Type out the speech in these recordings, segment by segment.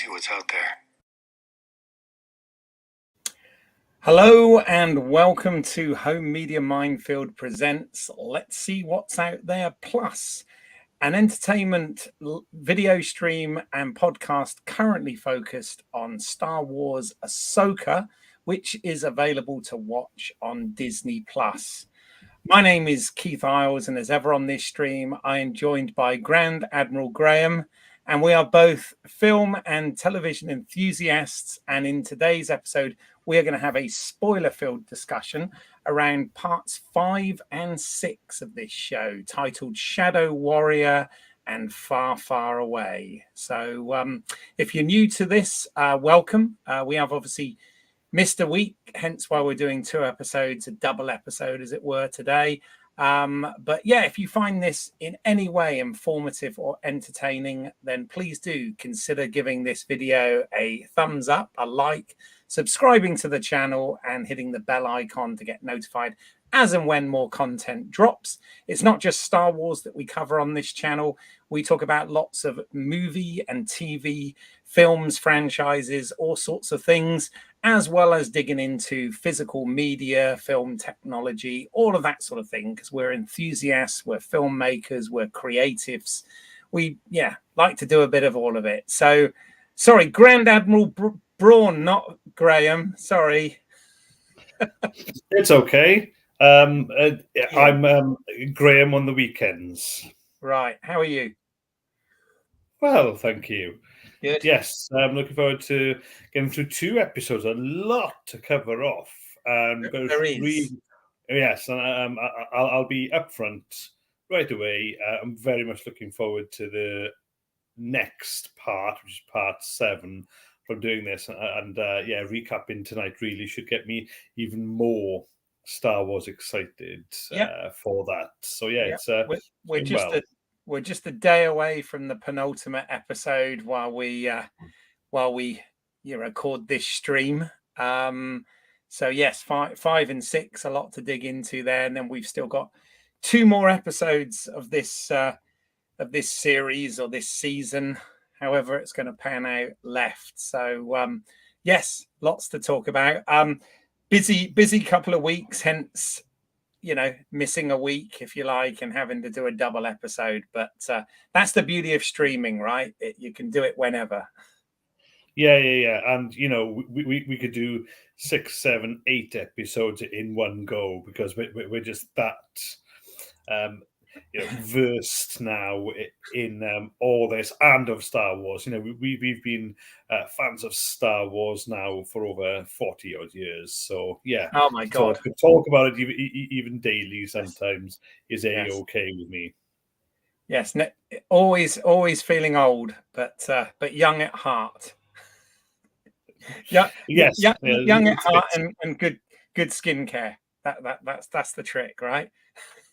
see what's out there. Hello and welcome to Home Media Minefield presents Let's See What's Out There Plus, an entertainment video stream and podcast currently focused on Star Wars Ahsoka, which is available to watch on Disney Plus. My name is Keith Isles, and as ever on this stream, I am joined by Grand Admiral Graham, and we are both film and television enthusiasts. And in today's episode, we are going to have a spoiler-filled discussion around parts 5 and 6 of this show, titled Shadow Warrior and Far, Far Away. So if you're new to this, welcome. We have obviously missed a week, hence why we're doing 2 episodes, a double episode, as it were, today. But yeah, if you find this in any way informative or entertaining, then please do consider giving this video a thumbs up, a like, subscribing to the channel, and hitting the bell icon to get notified as and when more content drops. It's not just Star Wars that we cover on this channel. We talk about lots of movie and TV, films, franchises, all sorts of things, as well as digging into physical media, film technology, all of that sort of thing, because we're enthusiasts, we're filmmakers, we're creatives. We, like to do a bit of all of it. So, sorry, Grand Admiral Braun, not Graham, sorry. It's okay. I'm Graham on the weekends. Right. How are you? Well, thank you. Good. Yes, I'm looking forward to getting through 2 episodes. A lot to cover off. There is. Yes, and I'll be upfront right away. I'm very much looking forward to the next part, which is part 7 from doing this. And recapping tonight really should get me even more Star Wars excited for that. So it's we're just a day away from the penultimate episode while we record this stream. So yes, 5 and 6, a lot to dig into there, and then we've still got 2 more episodes of this series or this season, however it's going to pan out, left. So yes, lots to talk about. Busy couple of weeks, hence missing a week, if you like, and having to do a double episode. But that's the beauty of streaming, right? You can do it whenever. Yeah. And we could do 6, 7, 8 episodes in one go, because we're just that versed now in all this and of Star Wars. We've been fans of Star Wars now for over 40 odd years. So oh my god, talk about it even daily sometimes is okay with me. Yes, always feeling old, but young at heart. Young at heart and good skincare. That's the trick, right?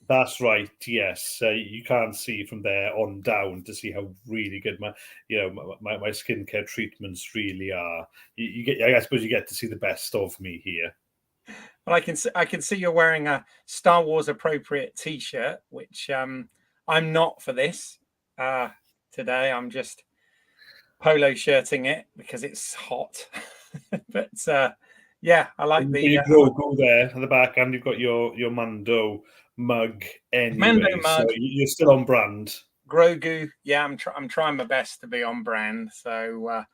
That's right. Yes, you can't see from there on down to see how really good my skincare treatments really are. I suppose you get to see the best of me here. Well, I can see you're wearing a Star Wars appropriate T-shirt, which I'm not for this today. I'm just polo shirting it because it's hot. But I like the go there at the back, and you've got your Mando mug anyway. Mando mug. So you're still on brand. Grogu, I'm trying my best to be on brand. So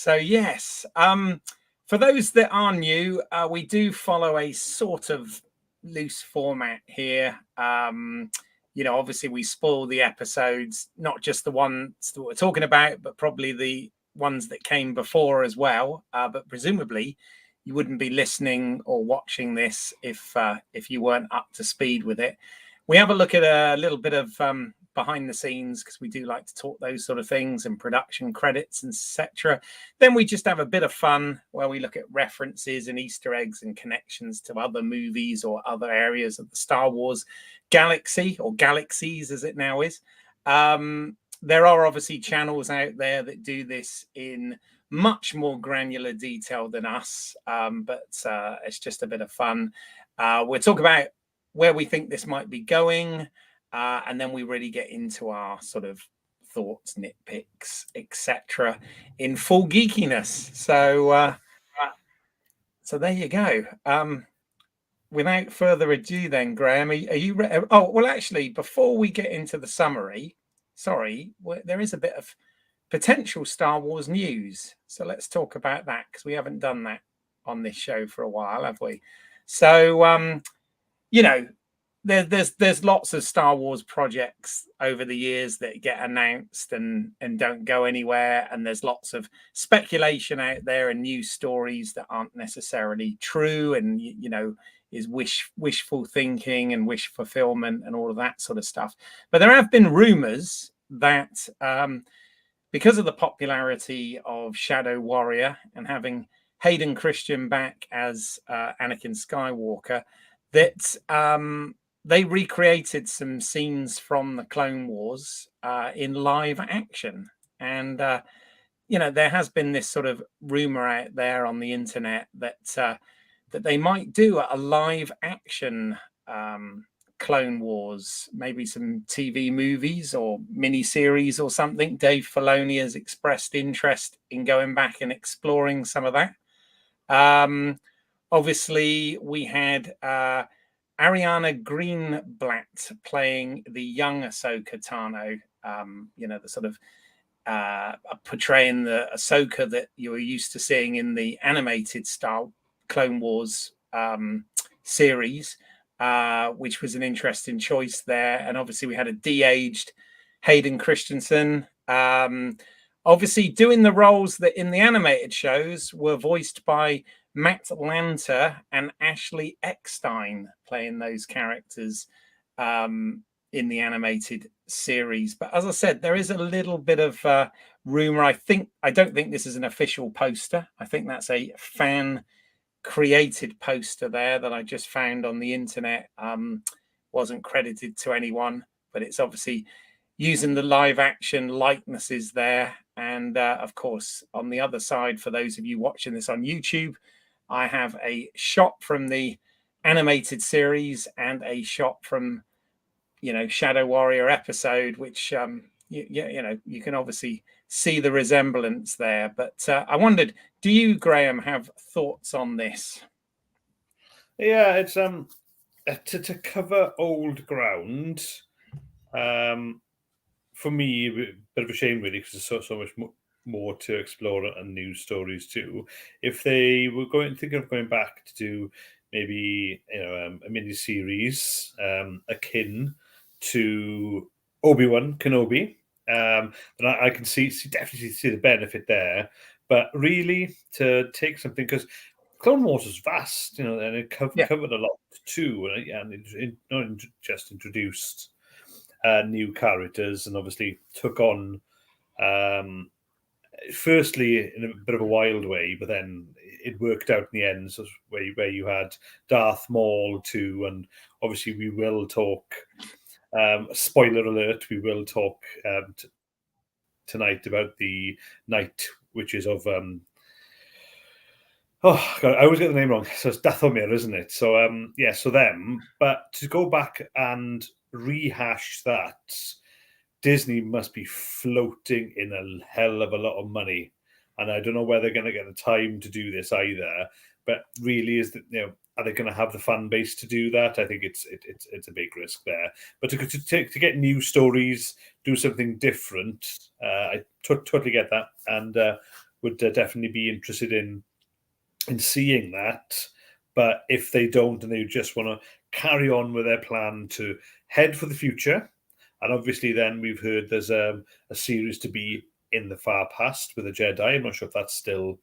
yes. For those that are new, we do follow a sort of loose format here. Obviously we spoil the episodes, not just the ones that we're talking about, but probably the ones that came before as well. But presumably you wouldn't be listening or watching this if you weren't up to speed with it. We have a look at a little bit of behind the scenes, because we do like to talk those sort of things, and production credits, etc. Then we just have a bit of fun where we look at references and Easter eggs and connections to other movies or other areas of the Star Wars galaxy, or galaxies as it now is. There are obviously channels out there that do this in much more granular detail than us, but it's just a bit of fun. We'll talk about where we think this might be going, and then we really get into our sort of thoughts, nitpicks, etc., in full geekiness. So there you go. Without further ado, then, Graham, are you ready? Oh, well, actually, before we get into the summary, sorry, there is a bit of potential Star Wars news. So let's talk about that, because we haven't done that on this show for a while, have we? So, there's lots of Star Wars projects over the years that get announced and don't go anywhere, and there's lots of speculation out there and news stories that aren't necessarily true, and is wishful thinking and wish fulfillment and all of that sort of stuff. But there have been rumors that because of the popularity of Shadow Warrior and having Hayden Christian back as Anakin Skywalker, that they recreated some scenes from the Clone Wars in live action. And, there has been this sort of rumor out there on the internet that they might do a live action Clone Wars, maybe some TV movies or mini series or something. Dave Filoni has expressed interest in going back and exploring some of that. Obviously, we had Ariana Greenblatt playing the young Ahsoka Tano, the sort of portraying the Ahsoka that you were used to seeing in the animated style Clone Wars series, which was an interesting choice there. And obviously we had a de-aged Hayden Christensen, obviously doing the roles that in the animated shows were voiced by Matt Lanter and Ashley Eckstein, playing those characters in the animated series. But as I said, there is a little bit of rumor. I don't think this is an official poster. I think that's a fan created poster there that I just found on the internet. Wasn't credited to anyone, but it's obviously using the live action likenesses there. And of course, on the other side, for those of you watching this on YouTube, I have a shot from the animated series and a shot from, Shadow Warrior episode, which, you can obviously see the resemblance there. But I wondered, do you, Graham, have thoughts on this? Yeah, it's to cover old ground. For me, a bit of a shame really, because there's so much more to explore and news stories too. If they were thinking of going back to do maybe a mini series akin to Obi-Wan Kenobi, then I can definitely see the benefit there. But really, to take something, because Clone Wars is vast, and it covered a lot too, and it not just introduced new characters, and obviously took on firstly in a bit of a wild way, but then it worked out in the end, so where you had Darth Maul too. And obviously we will talk, spoiler alert, we will talk tonight about the Night Witches of oh God, I always get the name wrong. So it's Dathomir, isn't it? So so them. But to go back and rehash that, Disney must be floating in a hell of a lot of money, and I don't know whether they're going to get the time to do this either. But really, are they going to have the fan base to do that? I think it's a big risk there. But to get new stories, do something different, I totally get that, and would definitely be interested in seeing that. But if they don't, and they just want to carry on with their plan to head for the future, and obviously then we've heard there's a series to be in the far past with a Jedi. I'm not sure if that's still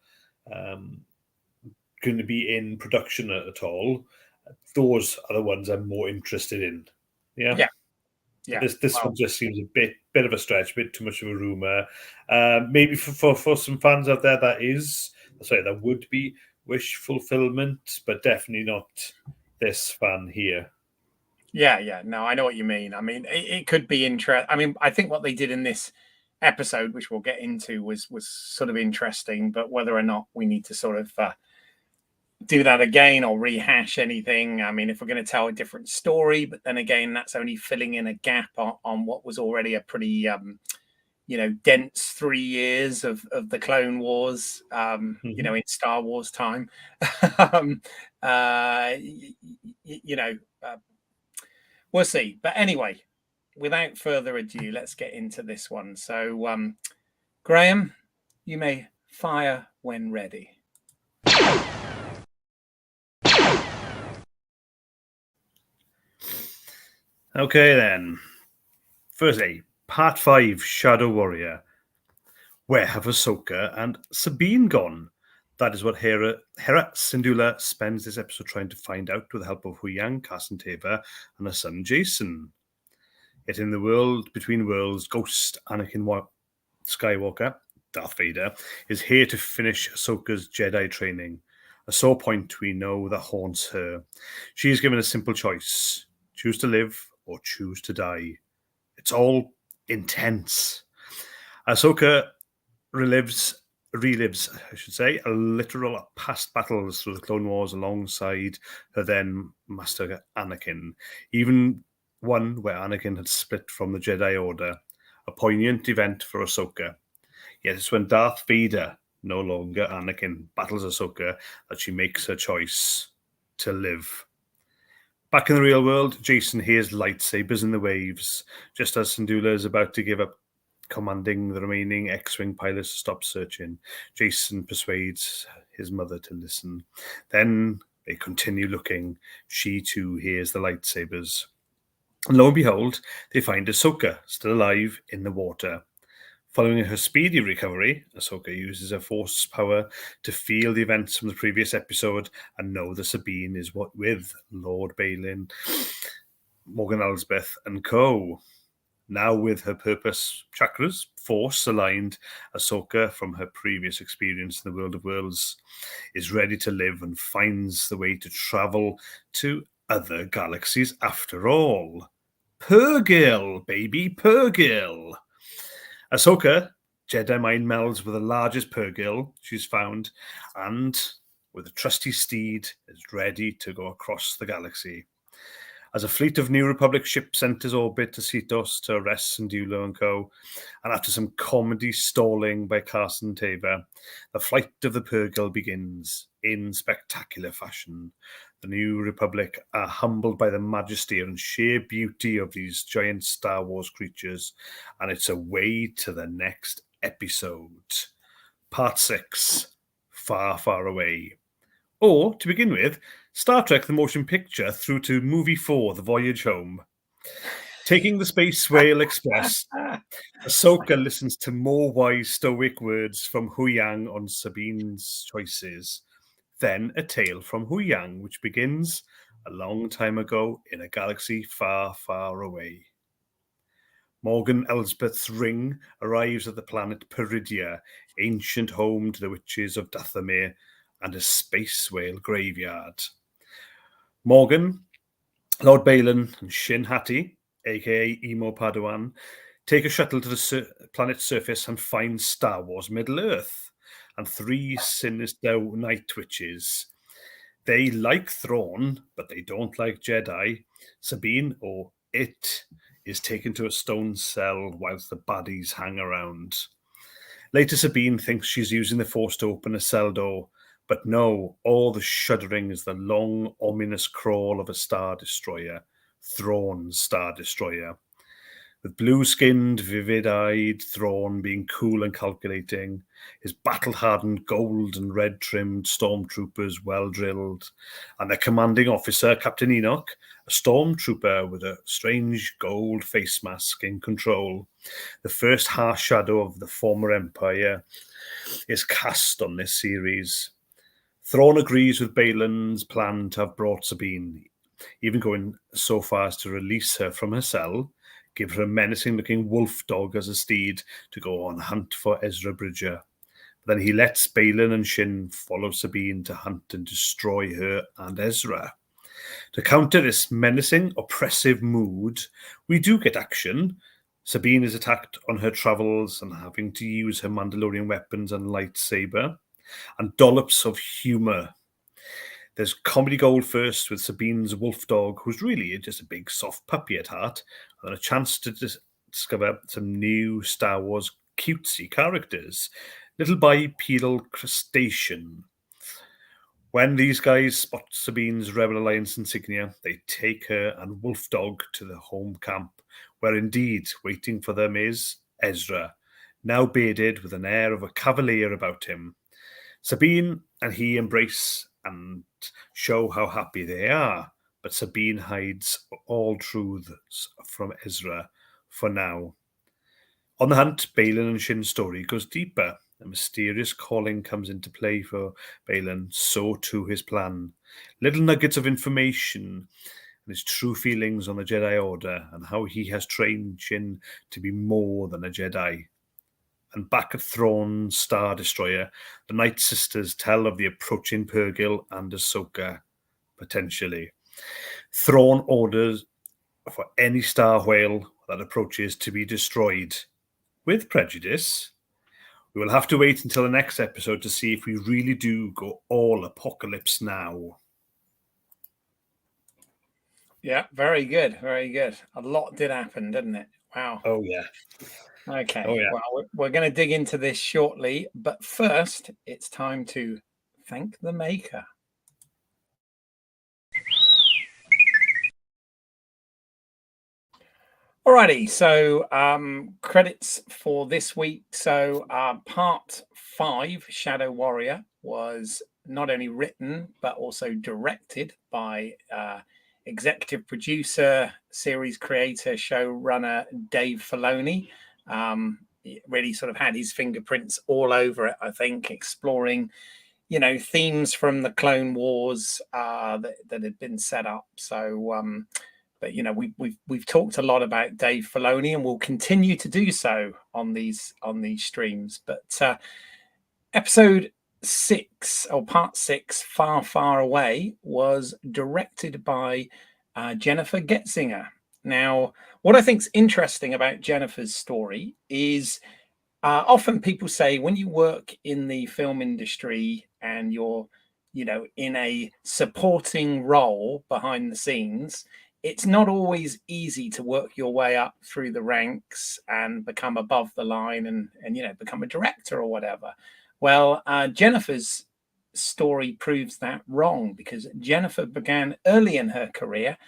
going to be in production at all. Those are the ones I'm more interested in. Yeah. This one just seems a bit of a stretch, a bit too much of a rumor. Maybe for some fans out there, that would be wish fulfillment, but definitely not this fan here. Yeah. No, I know what you mean. I mean, it could be interesting. I mean, I think what they did in this episode, which we'll get into, was sort of interesting. But whether or not we need to sort of do that again or rehash anything, I mean, if we're going to tell a different story, but then again, that's only filling in a gap on what was already a pretty dense 3 years of the Clone Wars, in Star Wars time. We'll see. But anyway, without further ado, let's get into this one. So, Graham, you may fire when ready. Okay, then. Firstly, Part 5, Shadow Warrior. Where have Ahsoka and Sabine gone? That is what Hera Syndulla spends this episode trying to find out with the help of Huyang, Cass Teva, and her son Jason. Yet in the world between worlds, Ghost Anakin Skywalker, Darth Vader, is here to finish Ahsoka's Jedi training, a sore point we know that haunts her. She is given a simple choice: choose to live or choose to die. It's all intense. Ahsoka relives, I should say, a literal past battles through the Clone Wars alongside her then Master Anakin, even one where Anakin had split from the Jedi Order, a poignant event for Ahsoka. Yet it's when Darth Vader, no longer Anakin, battles Ahsoka that she makes her choice to live. Back in the real world, Jason hears lightsabers in the waves, just as Syndulla is about to give up commanding the remaining X-Wing pilots to stop searching. Jason persuades his mother to listen. Then they continue looking. She too hears the lightsabers. And lo and behold, they find Ahsoka still alive in the water. Following her speedy recovery, Ahsoka uses her Force power to feel the events from the previous episode and know that Sabine is with Lord Balin, Morgan Elsbeth, and co. Now with her purpose chakras, Force aligned, Ahsoka, from her previous experience in the World of Worlds, is ready to live and finds the way to travel to other galaxies after all. Purrgil, baby, Purrgil. Ahsoka, Jedi mind melds with the largest Purrgil she's found, and with a trusty steed, is ready to go across the galaxy. As a fleet of New Republic ships enters orbit to Cetos to arrest Syndulla and co., and after some comedy stalling by Carson Teva, the flight of the Purrgil begins in spectacular fashion. The New Republic are humbled by the majesty and sheer beauty of these giant Star Wars creatures, and it's away to the next episode. Part 6, Far, Far Away. Or, to begin with, Star Trek the Motion Picture through to Movie 4, The Voyage Home. Taking the Space Whale Express, Ahsoka listens to more wise, stoic words from Huyang on Sabine's choices. Then a tale from Huyang, which begins a long time ago in a galaxy far, far away. Morgan Elsbeth's ring arrives at the planet Peridia, ancient home to the witches of Dathomir, and a space whale graveyard. Morgan, Lord Balin, and Shin Hati, aka Emo Padawan, take a shuttle to the planet's surface and find Star Wars Middle-earth and 3 sinister night witches. They like Thrawn, but they don't like Jedi. Sabine, or It, is taken to a stone cell whilst the baddies hang around. Later, Sabine thinks she's using the Force to open a cell door, but no, all the shuddering is the long, ominous crawl of a Star Destroyer, Thrawn's Star Destroyer. With blue-skinned, vivid-eyed Thrawn being cool and calculating, his battle-hardened gold and red-trimmed stormtroopers well-drilled, and their commanding officer, Captain Enoch, a stormtrooper with a strange gold face mask in control. The first harsh shadow of the former Empire is cast on this series. Thrawn agrees with Balin's plan to have brought Sabine, even going so far as to release her from her cell, give her a menacing-looking wolf dog as a steed to go on hunt for Ezra Bridger. But then he lets Balin and Shin follow Sabine to hunt and destroy her and Ezra. To counter this menacing, oppressive mood, we do get action. Sabine is attacked on her travels and having to use her Mandalorian weapons and lightsaber, and dollops of humour. There's comedy gold first with Sabine's wolf dog, who's really just a big soft puppy at heart, and a chance to discover some new Star Wars cutesy characters. Little bipedal crustacean. When these guys spot Sabine's Rebel Alliance insignia, they take her and Wolfdog to the home camp, where indeed waiting for them is Ezra, now bearded with an air of a cavalier about him. Sabine and he embrace and show how happy they are, but Sabine hides all truths from Ezra for now. On the hunt, Balin and Shin's story goes deeper. A mysterious calling comes into play for Balin, so too his plan. Little nuggets of information and his true feelings on the Jedi Order and how he has trained Shin to be more than a Jedi. And back at Thrawn's Star Destroyer, the Night Sisters tell of the approaching Purrgil and Ahsoka, potentially. Thrawn orders for any star whale that approaches to be destroyed. With prejudice, we will have to wait until the next episode to see if we really do go all apocalypse now. Yeah, very good, very good. A lot did happen, didn't it? Wow. Oh, yeah. Okay, Oh, yeah. well, we're going to dig into this shortly, but first, it's time to thank the maker. Alrighty, so credits for this week. So part 5, Shadow Warrior, was not only written but also directed by executive producer, series creator, showrunner Dave Filoni. It really sort of had his fingerprints all over it, I think, exploring, themes from the Clone Wars that had been set up. So but we've talked a lot about Dave Filoni, and we'll continue to do so on these streams. But episode 6, or part 6, Far Far Away, was directed by Jennifer Getzinger. Now, what I think is interesting about Jennifer's story is often people say when you work in the film industry and you're in a supporting role behind the scenes, it's not always easy to work your way up through the ranks and become above the line and become a director or whatever. Well, Jennifer's story proves that wrong, because Jennifer began early in her career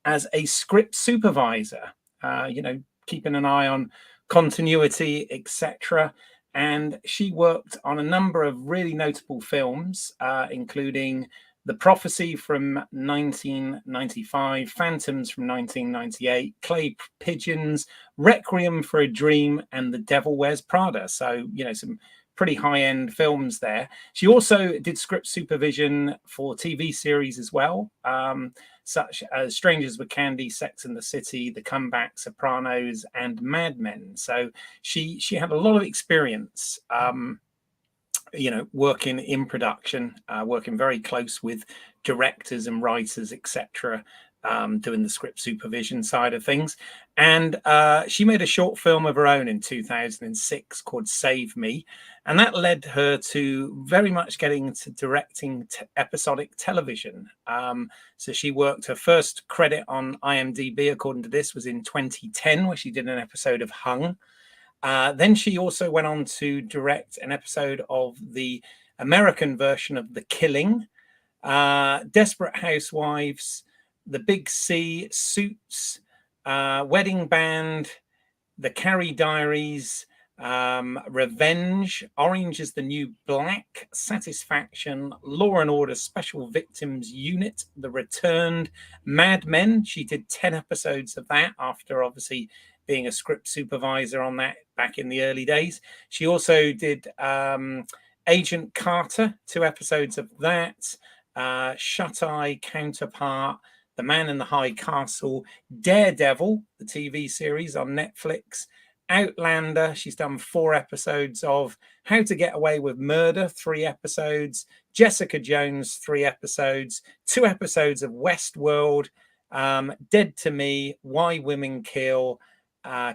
as a script supervisor, keeping an eye on continuity, etc. And she worked on a number of really notable films, including The Prophecy from 1995, Phantoms from 1998, Clay Pigeons, Requiem for a Dream, and The Devil Wears Prada. So, some pretty high-end films there. She also did script supervision for TV series as well, such as Strangers with Candy, Sex and the City, The Comeback, Sopranos, and Mad Men. So she had a lot of experience working in production, working very close with directors and writers, etc., doing the script supervision side of things. And she made a short film of her own in 2006 called Save Me. And that led her to very much getting into directing episodic television. So she worked, her first credit on IMDb, according to this, was in 2010, where she did an episode of Hung. Then she also went on to direct an episode of the American version of The Killing, Desperate Housewives, The Big C, Suits, Wedding Band, The Carrie Diaries, Revenge, Orange is the New Black, Satisfaction, Law and Order Special Victims Unit, The Returned, Mad Men. She did 10 episodes of that after obviously being a script supervisor on that back in the early days. She also did Agent Carter, 2 episodes of that, Shut Eye, Counterpart, The Man in the High Castle, Daredevil, the TV series on Netflix, Outlander. She's done 4 episodes of, How to Get Away with Murder, 3 episodes, Jessica Jones, 3 episodes, 2 episodes of Westworld, Dead to Me, Why Women Kill,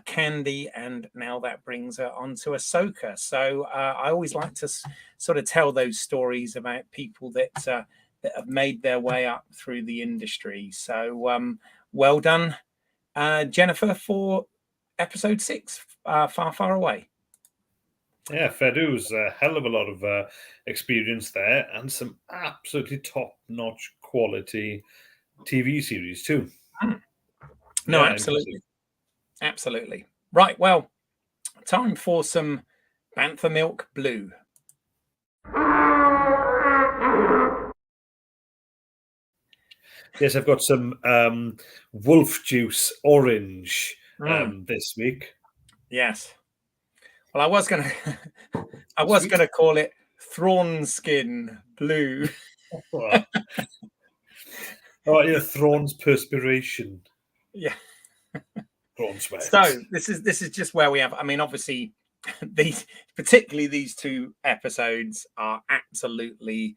Candy, and now that brings her onto Ahsoka. So I always like to sort of tell those stories about people that have made their way up through the industry. So well done, Jennifer, for episode 6, Far Far Away. Yeah, fair dues. A hell of a lot of experience there, and some absolutely top-notch quality TV series too. No, Yeah, impressive. absolutely. Absolutely. Right. Well, time for some Bantha Milk Blue. Yes, I've got some Wolf Juice Orange Mm, this week. yes. Well, I was gonna, I was Sweet. gonna call it Thrawn Skin Blue. Oh, yeah, Thrawn's perspiration, Yeah. Thrawn sweat. So this is just where we have. I mean, obviously, these particularly these two episodes are absolutely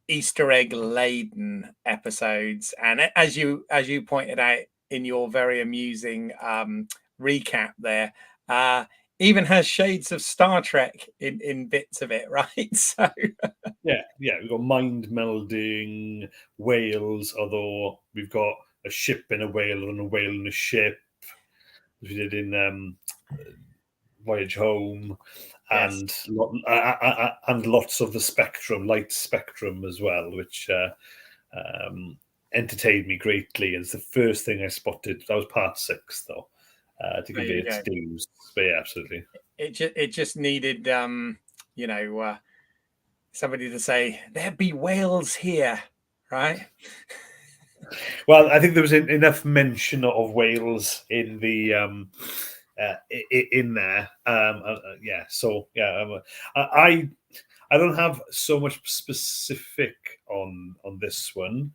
Easter egg laden episodes, and as you pointed out in your very amusing recap there, uh, even has shades of Star Trek in bits of it, right? So Yeah, we've got mind melding whales, although we've got a ship in a whale and a whale in a ship, as we did in Voyage Home, yes, and and lots of the spectrum, light spectrum as well, which um, entertained me greatly. And it's the first thing I spotted. That was part 6, though, to there give you it its go. dues. But yeah, absolutely. It just needed you know somebody to say there be whales here, right? Well, I think there was enough mention of Wales in the in there. Yeah, so yeah, I I don't have so much specific on this one,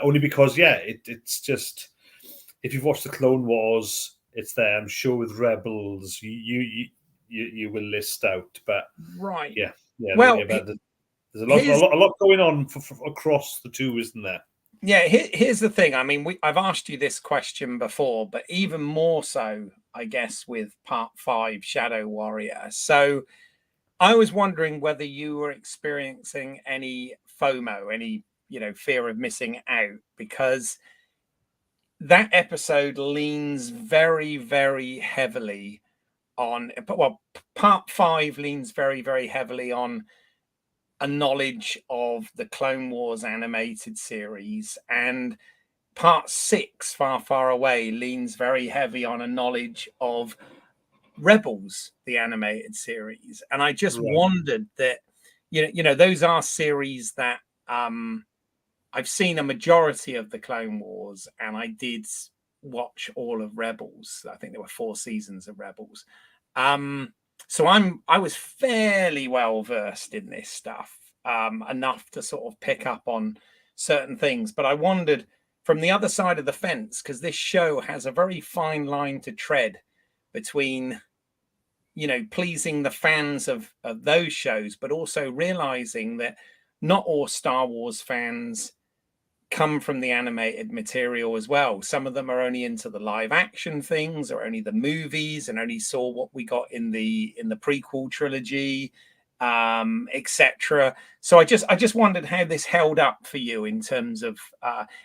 only because yeah, it's just if you've watched the Clone Wars, it's there. I'm sure with Rebels, you will list out, but Right. yeah, Well, but there's here's a lot going on across the two, isn't there? yeah, here's the thing. I mean, I've asked you this question before, but even more so, I guess, with part 5, Shadow Warrior. So I was wondering whether you were experiencing any FOMO, any, fear of missing out, because that episode leans very, very heavily on, well, part 5 leans very, very heavily on a knowledge of the Clone Wars animated series, and part 6, Far Far Away, leans very heavy on a knowledge of Rebels, the animated series. And I just Right. wondered that, those are series that I've seen a majority of the Clone Wars, and I did watch all of Rebels. I think there were 4 seasons of Rebels. Um, so I was fairly well versed in this stuff, enough to sort of pick up on certain things. But I wondered from the other side of the fence, because this show has a very fine line to tread between pleasing the fans of those shows, but also realizing that not all Star Wars fans come from the animated material as well. Some of them are only into the live action things or only the movies and only saw what we got in the prequel trilogy, etc. So I just wondered how this held up for you in terms of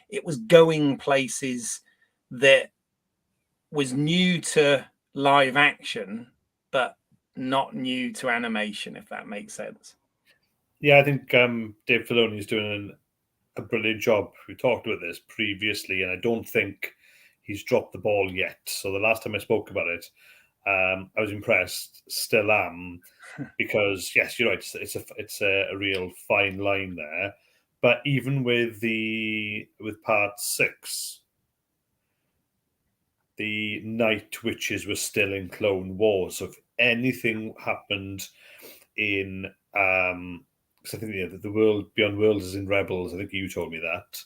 it was going places that was new to live action, but not new to animation, if that makes sense. Yeah, I think Dave Filoni is doing a brilliant job. We talked about this previously, and I don't think he's dropped the ball yet. So the last time I spoke about it, I was impressed. Still am, because yes, you're right. It's a real fine line there. But even with part 6, the Night Witches were still in Clone Wars. So if anything happened in, because I think the world beyond worlds is in Rebels. I think you told me that,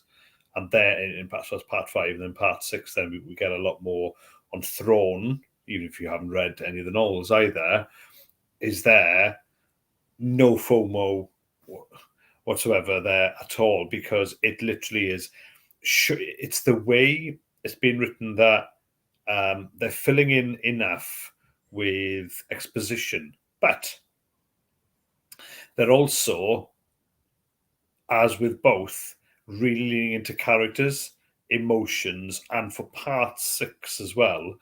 and there in part 5, and then part 6, then we get a lot more on Throne. Even if you haven't read any of the novels either, is there no FOMO whatsoever there at all, because it literally is. It's the way it's been written that they're filling in enough with exposition, but they're also, as with both, really leaning into characters, emotions, and for part 6 as well,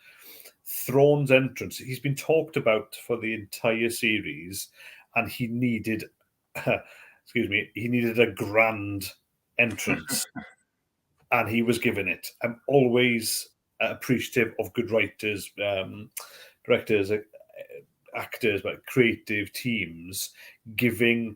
Thrawn's entrance, he's been talked about for the entire series, and he needed, excuse me, he needed a grand entrance, and he was given it. I'm always appreciative of good writers, directors, actors, but creative teams giving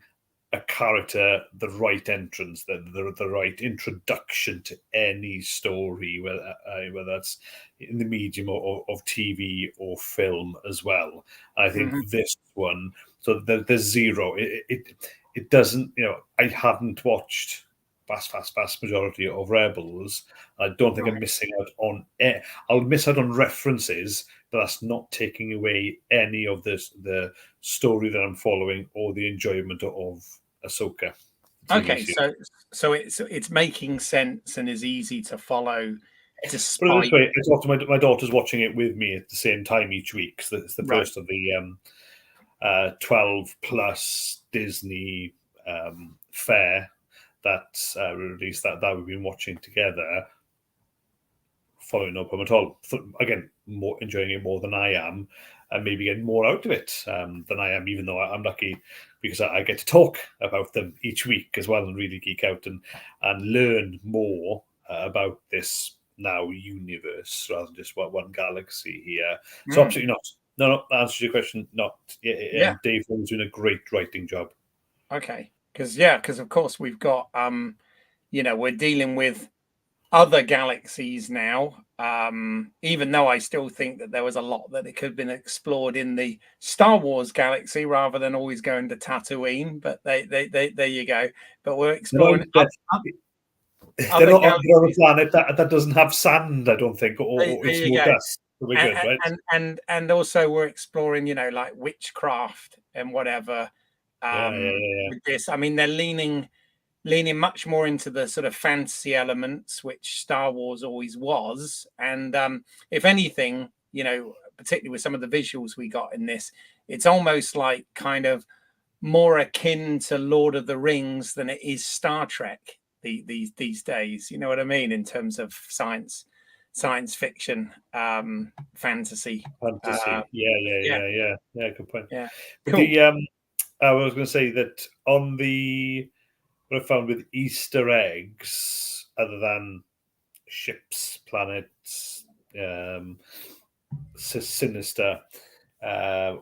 a character the right entrance, the right introduction to any story, whether that's in the medium of TV or film as well. I think this one, so there's zero. It doesn't, I haven't watched vast majority of Rebels. I don't think I'm missing out on it. I'll miss out on references, but that's not taking away any of the story that I'm following or the enjoyment of Ahsoka. Okay, so it's making sense and is easy to follow. Put it this way, it's also my daughter's watching it with me at the same time each week. So it's the first of the 12 plus Disney fare that's released that we've been watching together, following no problem at all. Again, more enjoying it more than I am, and maybe getting more out of it than I am, even though I'm lucky because I get to talk about them each week as well and really geek out and learn more about this now universe rather than just one galaxy here. So absolutely not. No, that answers your question. Not. Yeah. Dave was doing a great writing job. Okay, because of course we've got we're dealing with other galaxies now, even though I still think that there was a lot that it could have been explored in the Star Wars galaxy rather than always going to Tatooine. But there you go. But we're exploring. They're not on a planet that doesn't have sand, I don't think, or it's more dust. We're good, right? And also we're exploring, like witchcraft and whatever. With this, I mean, they're leaning much more into the sort of fantasy elements, which Star Wars always was. And if anything, particularly with some of the visuals we got in this, it's almost like kind of more akin to Lord of the Rings than it is Star Trek these days. You know what I mean? In terms of science fiction, fantasy. Yeah. Good point. Yeah. Cool. I was going to say that on what I found with Easter eggs, other than ships, planets, sinister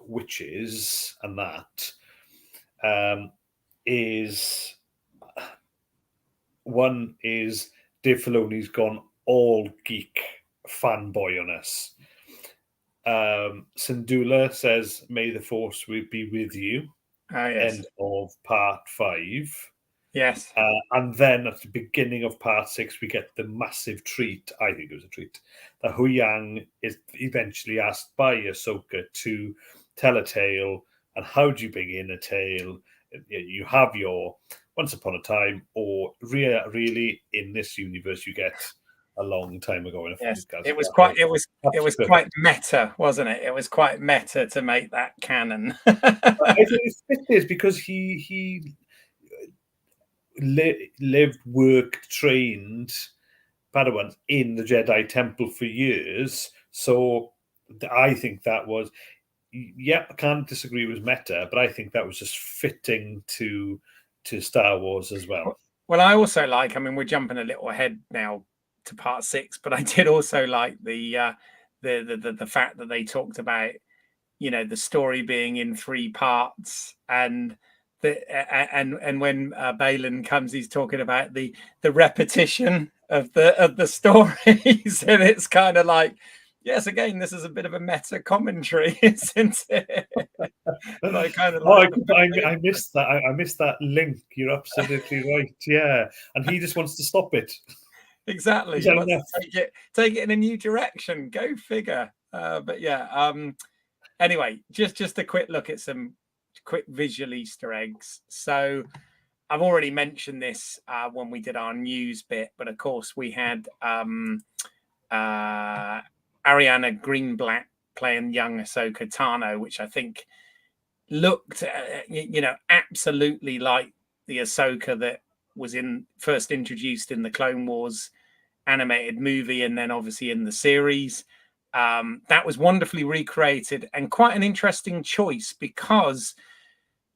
witches, and that is one is Dave Filoni's gone all geek fanboy on us. Syndulla says, "May the Force be with you." Yes. End of part 5. Yes. And then at the beginning of part 6, we get the massive treat. I think it was a treat. That Huyang is eventually asked by Ahsoka to tell a tale. And how do you begin a tale? You have your Once Upon a Time, or really in this universe, you get a long time ago. Yes, it was quite meta, wasn't it? It was quite meta to make that canon. I think it is because he lived, worked, trained Padawans in the Jedi Temple for years. So I think that was, I can't disagree it was meta, but I think that was just fitting to Star Wars as well. Well, I also like, we're jumping a little ahead now to part 6, but I did also like the fact that they talked about, the story being in 3 parts, and when Balin comes, he's talking about the repetition of the stories, and it's kind of like, yes, again, this is a bit of a meta commentary, isn't it? I missed that. I missed that link. You're absolutely right. Yeah, and he just wants to stop it. Exactly. He wants to take it in a new direction. Go figure. But yeah. Anyway, just a quick look at some quick visual Easter eggs. So I've already mentioned this when we did our news bit, but of course we had Ariana Greenblatt playing young Ahsoka Tano, which I think looked, absolutely like the Ahsoka that was first introduced in the Clone Wars animated movie, and then obviously in the series. That was wonderfully recreated and quite an interesting choice, because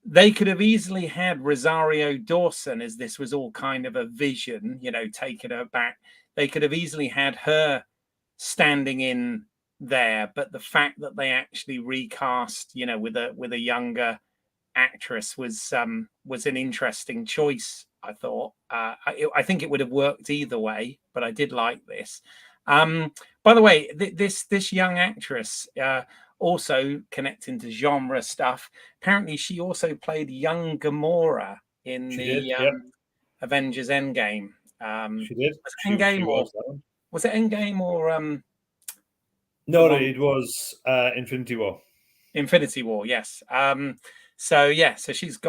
they could have easily had Rosario Dawson, as this was all kind of a vision, you know, taking her back. They could have easily had her standing in there, but the fact that they actually recast, you know, with a younger actress was an interesting choice. I thought. I think it would have worked either way, but I did like this. By the way, this young actress, also connecting to genre stuff. Apparently, she also played young Gamora in She the did, yep. Avengers Endgame. She did. Was it Endgame or was it Endgame or no, it was Infinity War. Infinity War, yes. So yeah, so she's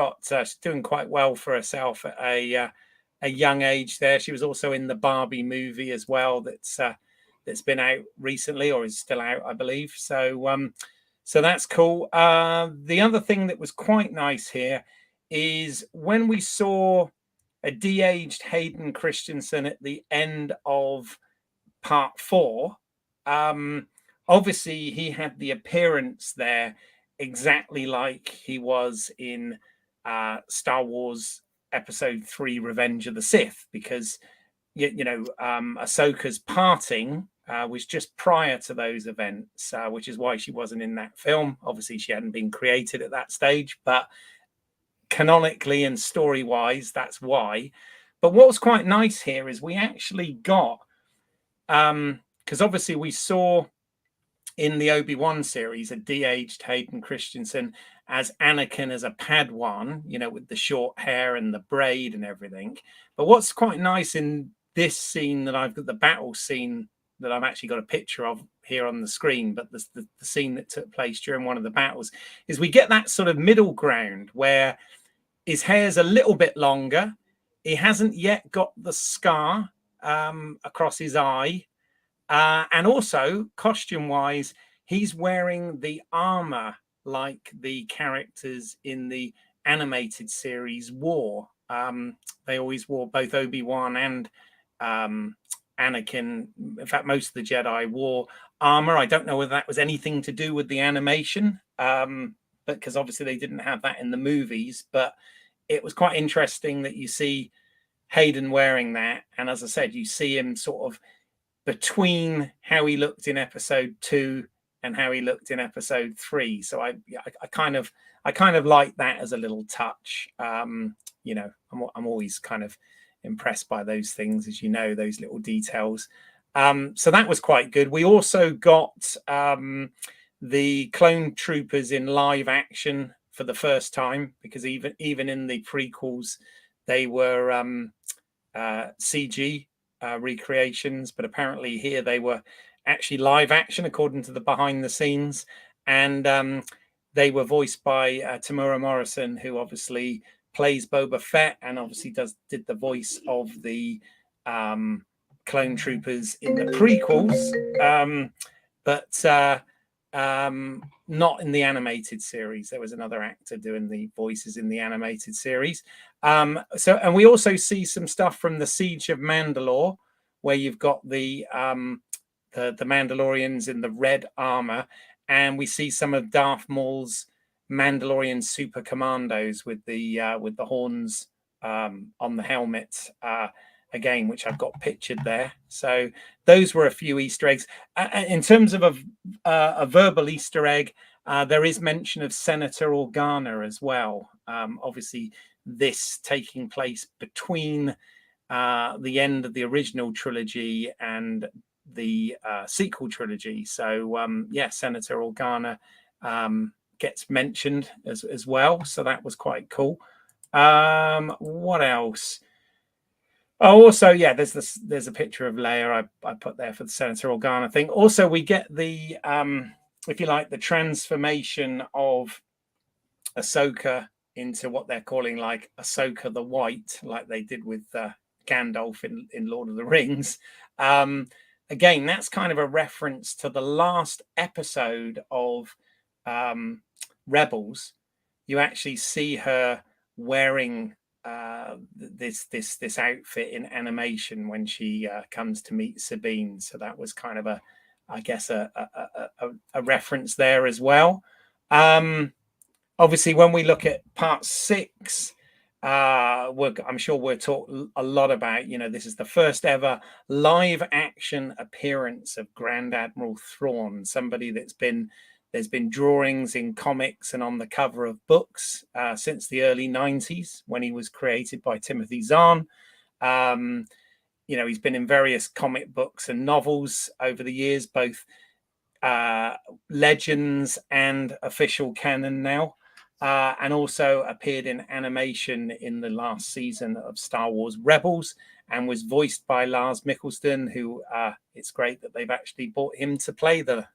doing quite well for herself at a young age. There, she was also in the Barbie movie as well. That's been out recently, or is still out, I believe. So that's cool. The other thing that was quite nice here is when we saw a de-aged Hayden Christensen at the end of part 4. Obviously, he had the appearance there exactly like he was in Star Wars Episode 3: Revenge of the Sith, because Ahsoka's parting was just prior to those events, which is why she wasn't in that film. Obviously, she hadn't been created at that stage, but canonically and story-wise, that's why. But what was quite nice here is we actually got, because obviously we saw in the Obi-Wan series a de-aged Hayden Christensen as Anakin as a Padawan, you know, with the short hair and the braid and everything. But what's quite nice in this scene that I've got, the battle scene that I've actually got a picture of here on the screen, but the scene that took place during one of the battles, is we get that sort of middle ground where his hair's a little bit longer. He hasn't yet got the scar across his eye. And also, costume-wise, he's wearing the armor like the characters in the animated series wore. They always wore, both Obi-Wan and Anakin. In fact, most of the Jedi wore armor. I don't know whether that was anything to do with the animation, but because obviously they didn't have that in the movies. But it was quite interesting that you see Hayden wearing that, and as I said, you see him sort of between how he looked in Episode 2 and how he looked in Episode 3. So I kind of like that as a little touch. You know, I'm always kind of impressed by those things, as you know, those little details. So that was quite good. We also got the clone troopers in live action for the first time, because even in the prequels they were CG recreations, but apparently here they were actually live action according to the behind the scenes, and they were voiced by Tamura Morrison, who obviously plays Boba Fett and obviously did the voice of the clone troopers in the prequels, but not in the animated series. There was another actor doing the voices in the animated series. And we also see some stuff from the Siege of Mandalore, where you've got the Mandalorians in the red armor, and we see some of Darth Maul's Mandalorian super commandos with the horns on the helmet. Again, which I've got pictured there. So those were a few Easter eggs. In terms of a verbal Easter egg, there is mention of Senator Organa as well. Obviously, this taking place between the end of the original trilogy and the sequel trilogy. So yeah, Senator Organa gets mentioned as well. So that was quite cool. What else? Oh, also, yeah, there's a picture of Leia I put there for the Senator Organa thing. Also, we get the if you like, the transformation of Ahsoka into what they're calling like Ahsoka the White, like they did with Gandalf in Lord of the Rings. Again, that's kind of a reference to the last episode of Rebels. You actually see her wearing this outfit in animation when she comes to meet Sabine. So that was kind of a I guess a reference there as well. Obviously, when we look at part 6, I'm sure we'll talk a lot about, this is the first ever live action appearance of Grand Admiral Thrawn, somebody there's been drawings in comics and on the cover of books since the early 90s when he was created by Timothy Zahn. He's been in various comic books and novels over the years, both legends and official canon now. And also appeared in animation in the last season of Star Wars Rebels and was voiced by Lars Mikkelsen, who it's great that they've actually brought him to play the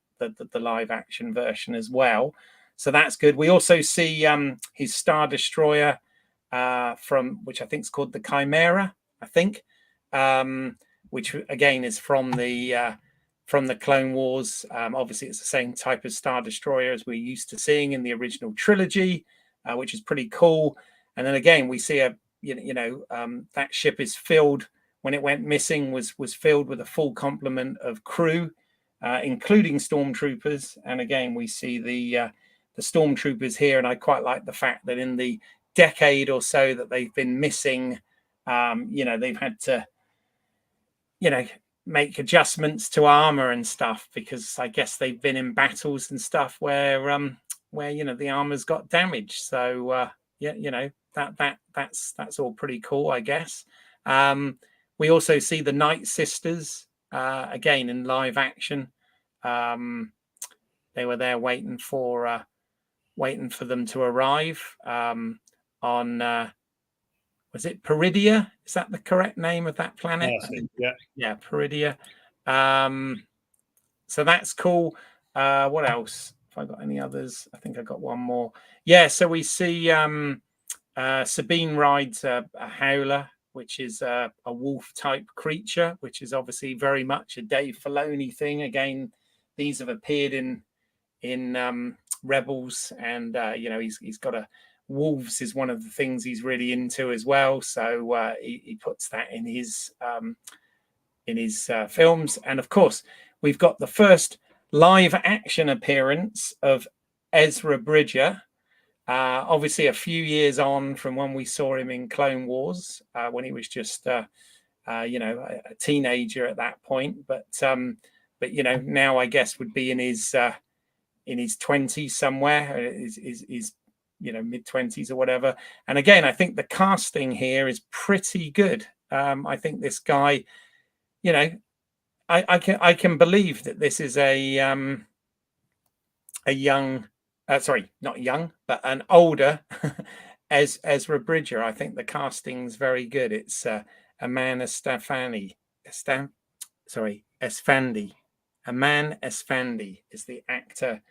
live action version as well. So that's good. We also see his Star Destroyer which I think is called the Chimera, I think, which again is from the Clone Wars. Obviously, it's the same type of Star Destroyer as we're used to seeing in the original trilogy, which is pretty cool. And then again, we see that ship is filled, when it went missing, was filled with a full complement of crew, including stormtroopers. And again, we see the stormtroopers here, and I quite like the fact that in the decade or so that they've been missing, they've had to, make adjustments to armor and stuff, because I guess they've been in battles and stuff where the armor's got damaged. So that's all pretty cool, I guess. We also see the Night Sisters again in live action. They were there waiting for them to arrive on. Was it Peridia? Is that the correct name of that planet? Yeah, Peridia. So that's cool. What else? If I got any others, I think I got one more. Yeah, so we see Sabine rides a howler, which is a wolf type creature, which is obviously very much a Dave Filoni thing. Again, these have appeared in Rebels, and he's got wolves is one of the things he's really into as well. So he puts that in his films. And of course, we've got the first live action appearance of Ezra Bridger. Obviously, a few years on from when we saw him in Clone Wars, when he was just a teenager at that point. But now I guess would be in his 20s somewhere, his mid-20s or whatever. And again, I think the casting here is pretty good. I think this guy, I can believe that this is a young, not young, but an older Ezra Bridger. I think the casting's very good. It's Aman Esfandi. Aman Esfandi is the actor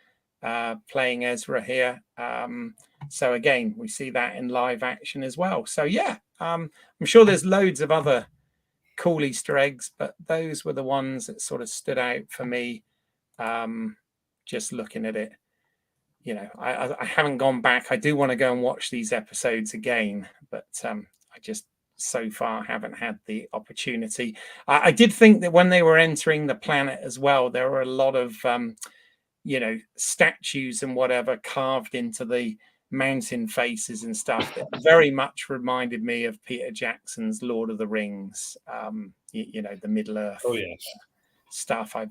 playing Ezra here. So again, we see that in live action as well. So yeah, I'm sure there's loads of other cool Easter eggs, but those were the ones that sort of stood out for me. Just looking at it, I haven't gone back. I do want to go and watch these episodes again, but I just so far haven't had the opportunity. I did think that when they were entering the planet as well, there were a lot of statues and whatever carved into the mountain faces and stuff that very much reminded me of Peter Jackson's Lord of the Rings. The Middle Earth stuff. I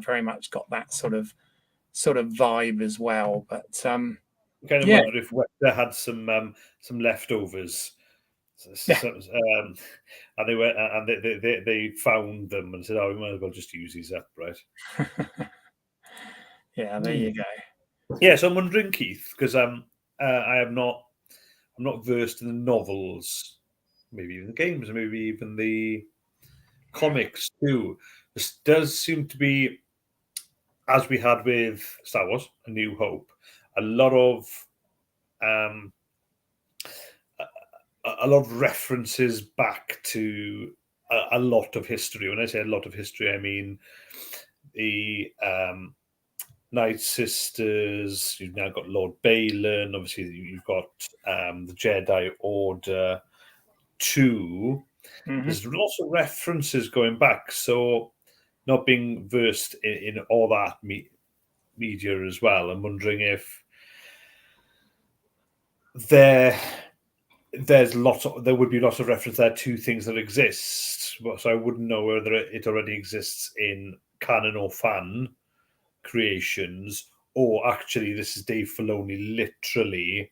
very much got that sort of vibe as well. But kind of wonder if Weta had some leftovers. And they found them and said, "Oh, we might as well just use these up, right?" Yeah, there you go. Yeah, so I'm wondering, Keith, because I'm not versed in the novels, maybe even the games, maybe even the comics too. This does seem to be, as we had with Star Wars: A New Hope, a lot of references back to a lot of history. When I say a lot of history, I mean the Night Sisters. You've now got Lord Balin. Obviously, you've got the Jedi Order 2. Mm-hmm. There's lots of references going back. So not being versed in all that media as well, I'm wondering if there would be lots of reference there to things that exist. So I wouldn't know whether it already exists in canon or fan creations, or actually this is Dave Filoni literally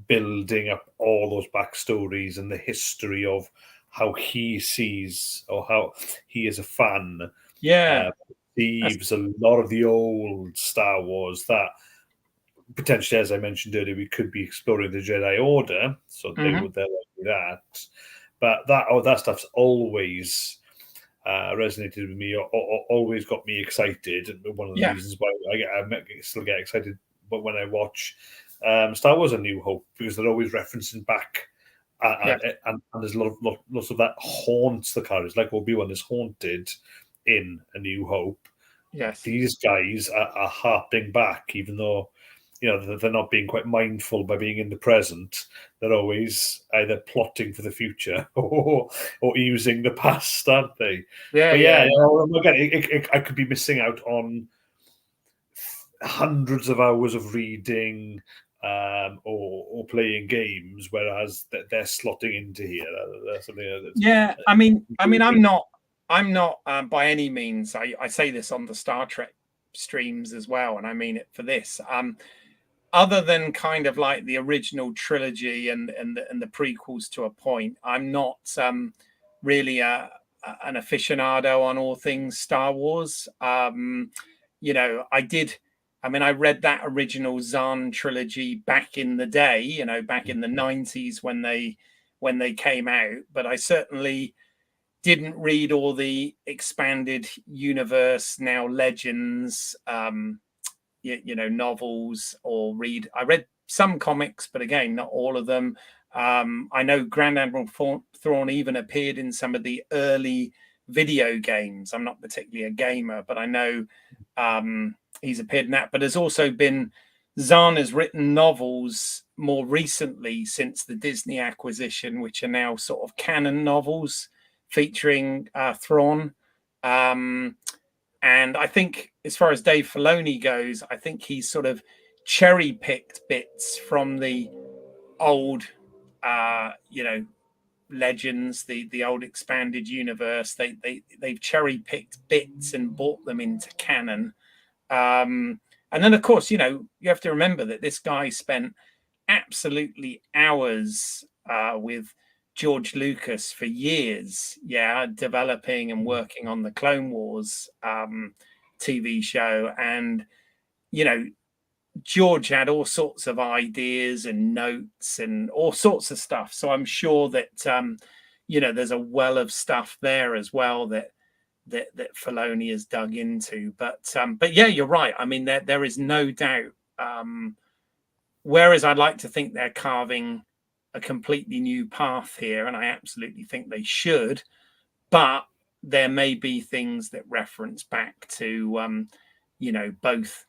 building up all those backstories and the history of how he sees, or how he is a fan, perceives a lot of the old Star Wars that potentially, as I mentioned earlier, we could be exploring the Jedi Order, so they're likely that. But that stuff's always resonated with me, or always got me excited. And one of the reasons why I still get excited, but when I watch Star Wars: A New Hope, because they're always referencing back, and there's lots of that haunts the characters, like Obi-Wan is haunted in A New Hope. Yes, these guys are harping back, even though they're not being quite mindful by being in the present. They're always either plotting for the future or using the past, aren't they? Again, I could be missing out on hundreds of hours of reading or playing games, whereas they're slotting into here. That's something I'm not by any means. I say this on the Star Trek streams as well, and I mean it for this. Other than kind of like the original trilogy and the prequels to a point, I'm not really an aficionado on all things Star Wars. I read that original Zahn trilogy back in the day, back in the 90s when they came out, but I certainly didn't read all the expanded universe, now Legends, novels, or I read some comics, but again, not all of them. I know Grand Admiral Thrawn even appeared in some of the early video games. I'm not particularly a gamer, but I know he's appeared in that. But there's also been Zahn has written novels more recently since the Disney acquisition, which are now sort of canon novels featuring Thrawn. And I think as far as Dave Filoni goes, I think he's sort of cherry-picked bits from the old, Legends, the old expanded universe. They've cherry-picked bits and brought them into canon. And then, of course, you have to remember that this guy spent absolutely hours with George Lucas for years, developing and working on the Clone Wars TV show. And, George had all sorts of ideas and notes and all sorts of stuff. So I'm sure that, there's a well of stuff there as well that Filoni has dug into. But yeah, you're right. I mean, there is no doubt. Whereas I'd like to think they're carving a completely new path here, and I absolutely think they should, but there may be things that reference back to both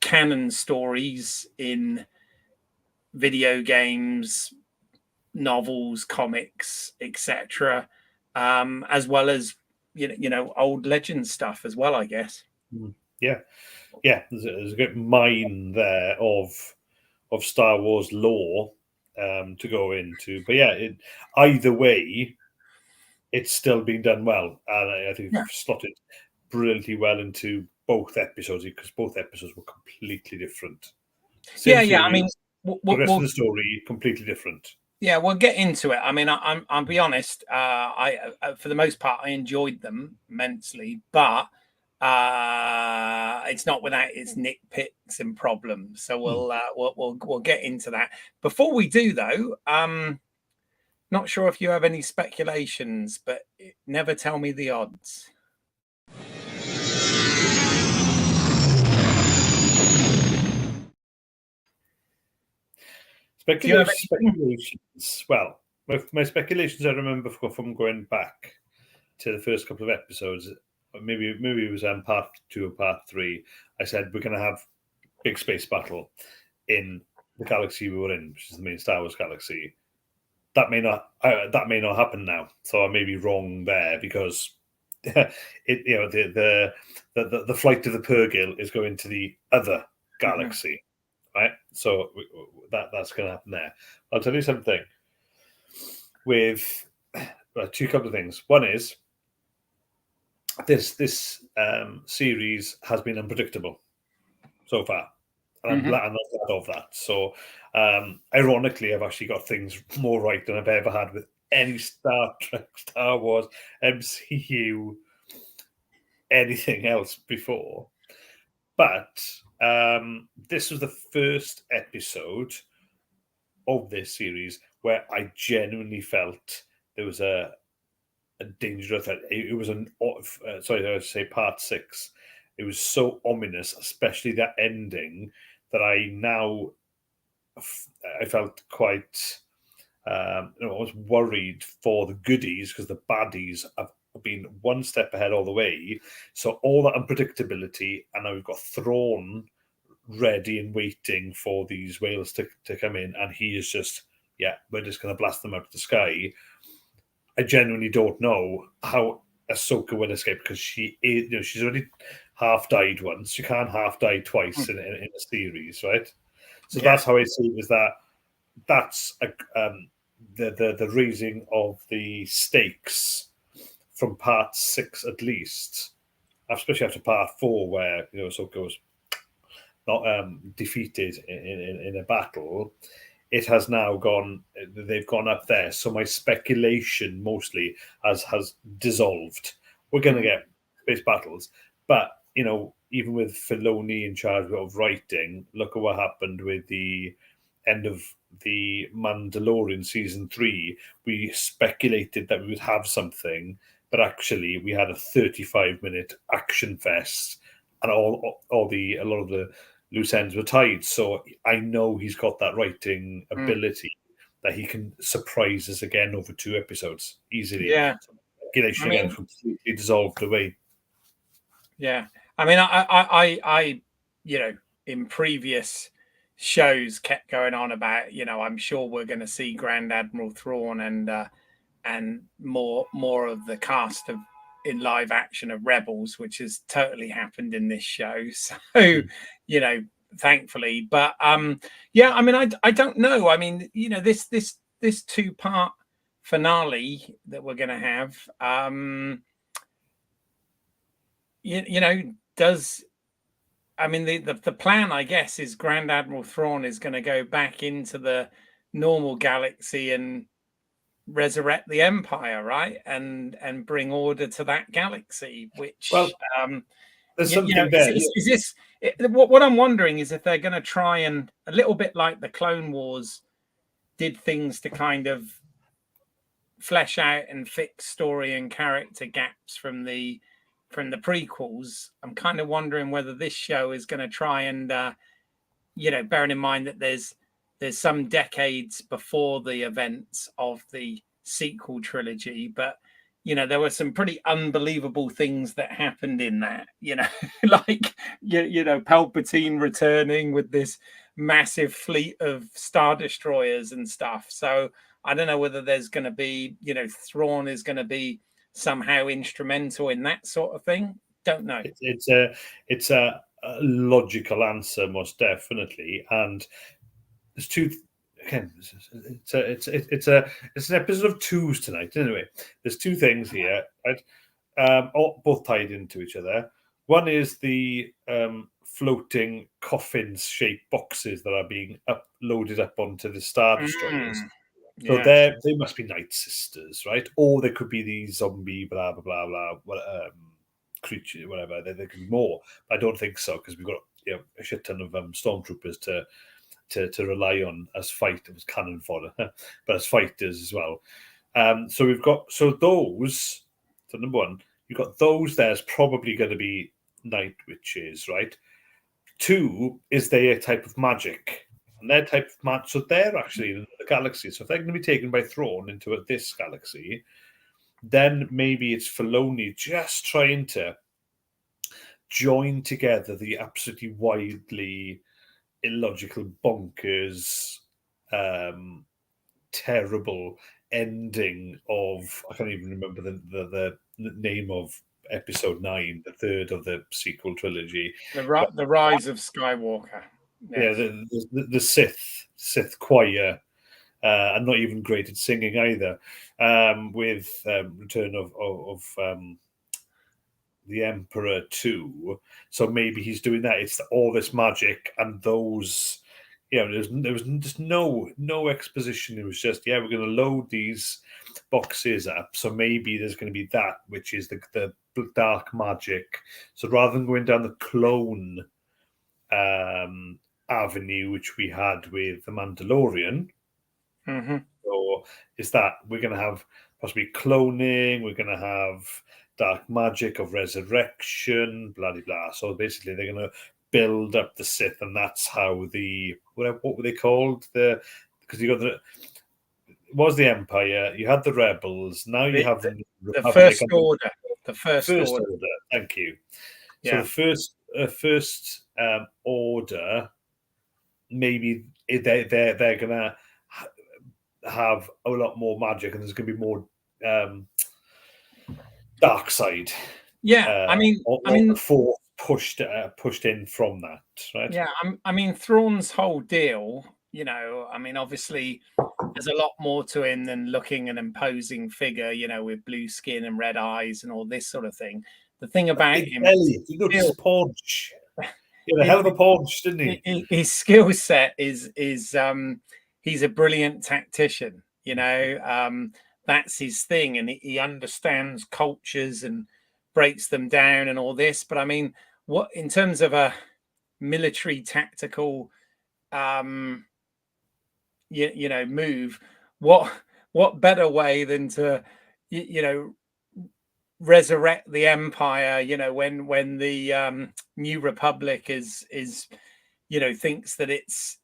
canon stories in video games, novels, comics, etc., as well as old legend stuff as well, I guess. There's a good mine there of Star Wars lore to go into, but either way, it's still been done well, and I think it's slotted brilliantly well into both episodes, because both episodes were completely different. I mean, the rest of the story completely different. Yeah, we'll get into it. I mean, I'll be honest. I for the most part, I enjoyed them immensely, but it's not without its nitpicks and problems. So we'll get into that. Before we do, though, not sure if you have any speculations, but never tell me the odds. Speculations. Well, my speculations I remember from going back to the first couple of episodes. Maybe it was part 2 or part 3. I said we're going to have big space battle in the galaxy we were in, which is the main Star Wars galaxy. That may not happen now. So I may be wrong there, because the flight of the Purrgil is going to the other galaxy, right? So that's going to happen there. I'll tell you something. With two couple of things. One is this series has been unpredictable so far, and I'm glad of that. So, ironically, I've actually got things more right than I've ever had with any Star Trek, Star Wars, MCU, anything else before. But this was the first episode of this series where I genuinely felt there was a danger of that. It was sorry, I would say part 6. It was so ominous, especially that ending, that I felt quite. I was worried for the goodies because the baddies have been one step ahead all the way. So all that unpredictability, and now we've got Thrawn ready and waiting for these whales to come in, and he is just, we're just going to blast them out of the sky. I genuinely don't know how Ahsoka will escape, because she is, she's already half died once. She can't half die twice in a series, right? So that's how I see it. Is that's the raising of the stakes from part 6 at least, especially after part 4, where Ahsoka was not defeated in a battle. It has now they've gone up there. So my speculation mostly has dissolved. We're going to get space battles. But, even with Filoni in charge of writing, look at what happened with the end of the Mandalorian season 3. We speculated that we would have something, but actually we had a 35-minute action fest, and a lot of the loose ends were tied. So I know he's got that writing ability that he can surprise us again over 2 episodes easily. Yeah. Speculation again completely dissolved away. Yeah. I mean, I in previous shows kept going on about, I'm sure we're going to see Grand Admiral Thrawn and more of the cast of in live action of Rebels, which has totally happened in this show. So, thankfully. But I mean, I don't know. I mean, this 2-part finale that we're going to have, does. I mean, the plan, I guess, is Grand Admiral Thrawn is going to go back into the normal galaxy and resurrect the Empire, right, and bring order to that galaxy. Which, there's something there. Is this what I'm wondering is if they're going to try and, a little bit like the Clone Wars did things to kind of flesh out and fix story and character gaps from the prequels. I'm kind of wondering whether this show is going to try and, bearing in mind that there's some decades before the events of the sequel trilogy, but there were some pretty unbelievable things that happened in that, like Palpatine returning with this massive fleet of Star Destroyers and stuff. So I don't know whether there's going to be, Thrawn is going to be somehow instrumental in that sort of thing. Don't know. It's a logical answer, most definitely. And there's two. Again, it's an episode of 2s tonight. Anyway, there's 2 things here, right? Both tied into each other. One is the floating coffin-shaped boxes that are being loaded up onto the Star Destroyers. So they must be Night Sisters, right? Or they could be these zombie blah blah blah blah creature, whatever. There could be more. But I don't think so, because we've got a shit ton of stormtroopers to rely on as cannon fodder, but as fighters as well. So we've got those. So number 1, you've got those. There's probably going to be night witches, right? 2 is their type of magic. And their type of magic, so they're actually in the galaxy. So if they're going to be taken by Thrawn into this galaxy, then maybe it's Filoni just trying to join together the absolutely wildly illogical, bonkers, terrible ending of, I can't even remember the name of Episode 9, the third of the sequel trilogy. The Rise of Skywalker. Yes. Yeah, the Sith choir, and not even great at singing either. With Return of the Emperor 2, so maybe he's doing that. It's all this magic and those. There was just no exposition. It was just, we're going to load these boxes up. So maybe there's going to be that, which is the dark magic. So rather than going down the clone avenue, which we had with the Mandalorian, so is that we're going to have possibly cloning. We're going to have dark magic of resurrection, blah blah blah. So basically, they're going to build up the Sith, and that's how the what were they called? Because you got it was the Empire, you had the Rebels, now you have the First Order. The First Order. Thank you. So the first Order, maybe they're gonna have a lot more magic, and there's gonna be more dark side. Yeah, I mean, the Force pushed in from that, right? Yeah, I mean, Thrawn's whole deal, obviously there's a lot more to him than looking an imposing figure, with blue skin and red eyes and all this sort of thing. The thing about him, he got his podge. He had a hell of a podge, didn't he? His skill set is he's a brilliant tactician. That's his thing, and he understands cultures and breaks them down and all this. But I mean, what in terms of a military tactical move, what better way than to resurrect the Empire, when the New Republic is thinks that it's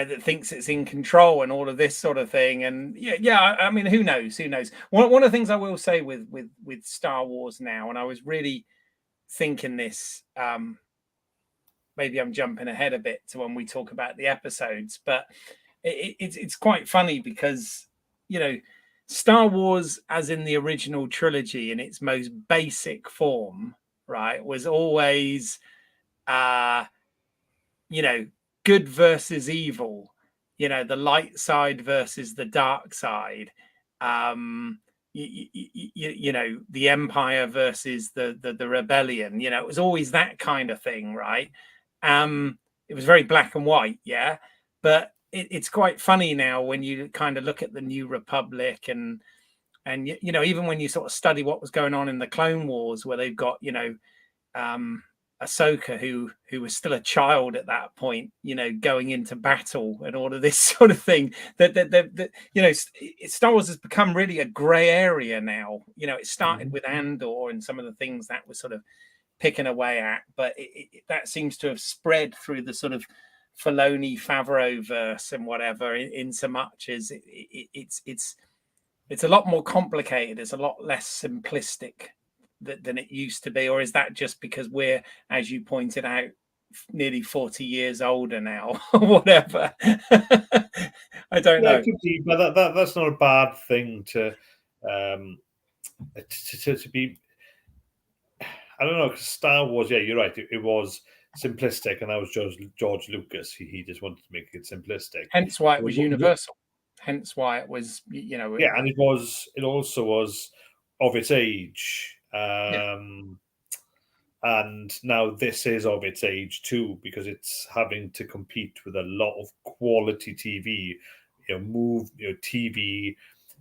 that thinks it's in control and all of this sort of thing. And I mean, who knows? One of the things I will say with Star Wars now, and I was really thinking this, maybe I'm jumping ahead a bit to when we talk about the episodes, but it's quite funny because Star Wars, as in the original trilogy in its most basic form, right, was always good versus evil, the light side versus the dark side, the Empire versus the rebellion. It was always that kind of thing, right? It was very black and white, but it's quite funny now when you kind of look at the New Republic and even when you sort of study what was going on in the Clone Wars, where they've got Ahsoka, who was still a child at that point, going into battle and all of this sort of thing. That Star Wars has become really a grey area now. It started with Andor and some of the things that was sort of picking away at, but that seems to have spread through the sort of Filoni Favreau verse and whatever, in so much as it's a lot more complicated. It's a lot less simplistic than it used to be. Or is that just because we're, as you pointed out, nearly 40 years older now, or whatever? I don't know. But that's not a bad thing to be. I don't know, because Star Wars, you're right. It was simplistic, and that was George Lucas. He just wanted to make it simplistic. Hence why it was universal. Hence why it was, and it also was of its age. And now this is of its age too, because it's having to compete with a lot of quality TV. TV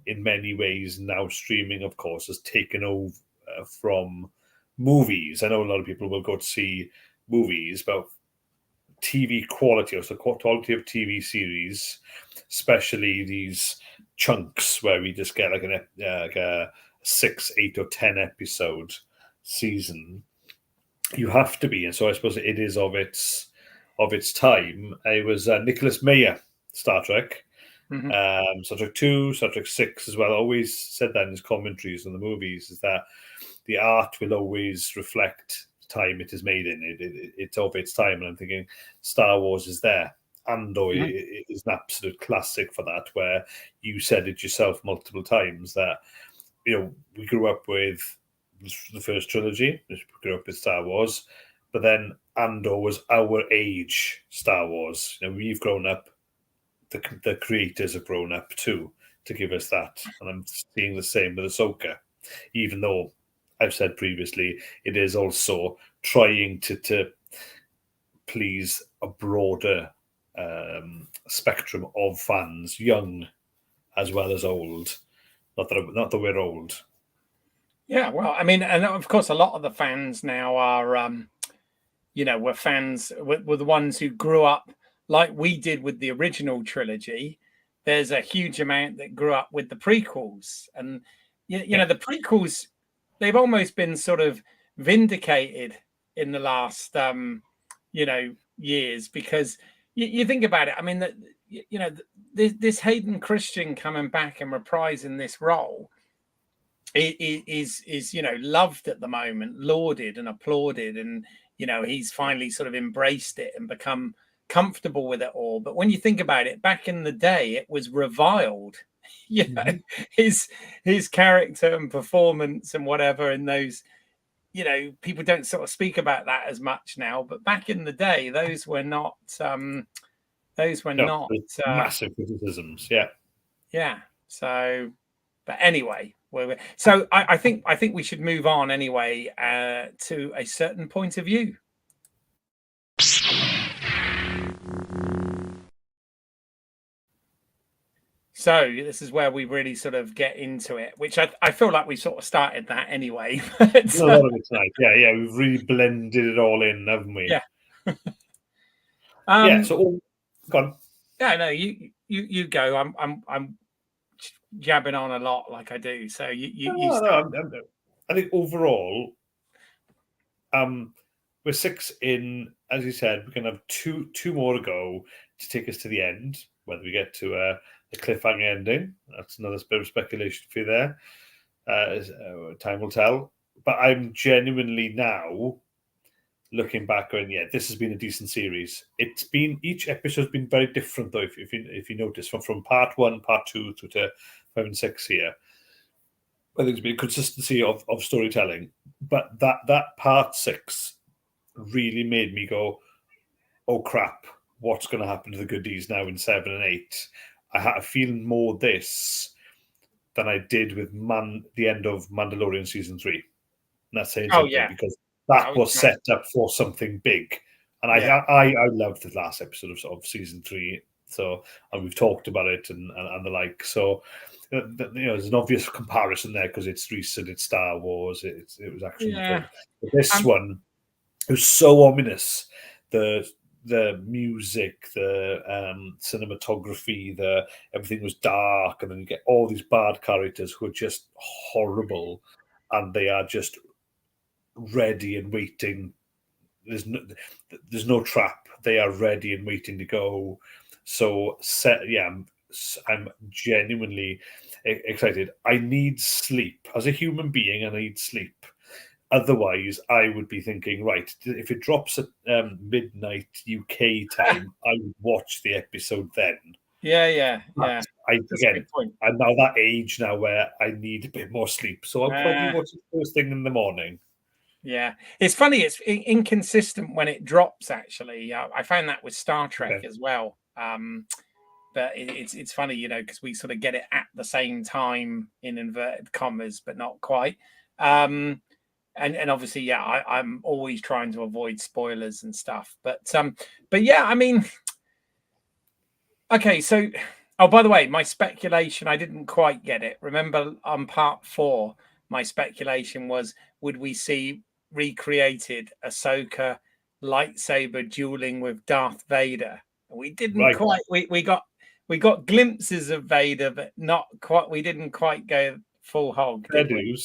in many ways now, streaming, of course, has taken over from movies. I know a lot of people will go to see movies, but TV quality, or the quality of TV series, especially these chunks where we just get like a 6, 8, or 10 episode season, you have to be. And so I suppose it is of its time. It was Nicholas Meyer, Star Trek. Star Trek 2, Star Trek 6 as well. Always said that in his commentaries on the movies, is that the art will always reflect the time it is made in. It's of its time. And I'm thinking Star Wars is there. Andor is an absolute classic for that, where you said it yourself multiple times that we grew up with the first trilogy. We grew up with Star Wars, but then Andor was our age Star Wars. We've grown up. The creators have grown up too to give us that, and I'm seeing the same with Ahsoka. Even though I've said previously, it is also trying to please a broader spectrum of fans, young as well as old. Not that we're old. Yeah, well, I mean, and of course, a lot of the fans now are, were fans, were the ones who grew up like we did with the original trilogy. There's a huge amount that grew up with the prequels, and the prequels, they've almost been sort of vindicated in the last, years, because you think about it. I mean, that this Hayden Christian coming back and reprising this role is loved at the moment, lauded and applauded, and he's finally sort of embraced it and become comfortable with it all. But when you think about it, back in the day, it was reviled. His character and performance and whatever in those, people don't sort of speak about that as much now. But back in the day, those were not massive criticisms. Yeah. So, but anyway, so I think we should move on anyway to a certain point of view. So this is where we really sort of get into it, which I feel like we sort of started that anyway. A lot of it's nice. Yeah, we've really blended it all in, haven't we? Yeah. So go on. Yeah, no, you go. I'm jabbing on a lot like I do. So I think overall, we're 6 in. As you said, we can have two more to go to take us to the end. Whether we get to the cliffhanger ending, that's another bit of speculation for you there. Time will tell. But I'm genuinely now looking back going, yeah, this has been a decent series. Each episode has been very different, though. If you notice, from part 1, part 2 through to 5 and 6 here, I think there's been a consistency of storytelling. But that part 6 really made me go, oh crap, what's going to happen to the goodies now in 7 and 8? I had a feeling more this than I did with the end of Mandalorian season 3. And that's saying something, because that was set up for something big. And I loved the last episode of season 3. So, and we've talked about it and the like. So, there's an obvious comparison there because it's recent, it's Star Wars, it was action. Yeah. But this one, it was so ominous. The music, the cinematography, everything was dark, and then you get all these bad characters who are just horrible, and they are just ready and waiting. There's no trap. They are ready and waiting to go. So I'm genuinely excited. I need sleep as a human being. I need sleep. Otherwise, I would be thinking, right, if it drops at midnight UK time, I would watch the episode then. Yeah. I'm now that age now where I need a bit more sleep. So I'll probably watch it first thing in the morning. Yeah. It's funny. It's inconsistent when it drops, actually. I found that with Star Trek as well. But it's funny, because we sort of get it at the same time in inverted commas, but not quite. And obviously, I'm always trying to avoid spoilers and stuff. But yeah, I mean, okay. So, by the way, my speculation, I didn't quite get it. Remember, on part 4, my speculation was, would we see recreated Ahsoka lightsaber dueling with Darth Vader? We didn't quite. We got glimpses of Vader, but not quite. We didn't quite go full hog. Did we?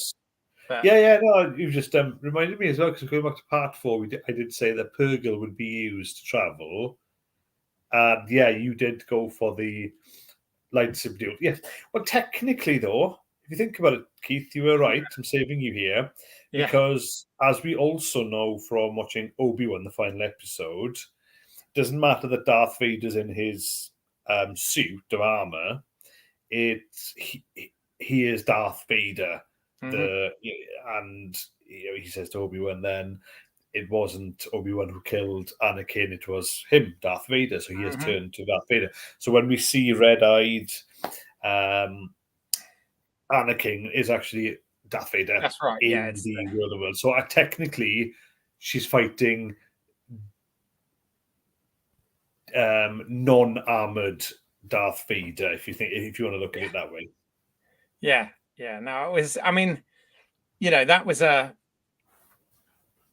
No, you just reminded me as well, because going back to part 4, I did say that Purgle would be used to travel. And you did go for the lightsaber duel. Yes. Well, technically, though, if you think about it, Keith, you were right. I'm saving you here. Yeah. Because as we also know from watching Obi-Wan, the final episode, it doesn't matter that Darth Vader's in his suit of armor. He is Darth Vader. and he says to Obi-Wan then, it wasn't Obi-Wan who killed Anakin, it was him, Darth Vader. So he has turned to Darth Vader. So when we see red-eyed Anakin is actually Darth Vader. That's right. In the World of Worlds. So technically, she's fighting non-armored Darth Vader. If you want to look at it that way. Yeah. No, it was. I mean, that was a.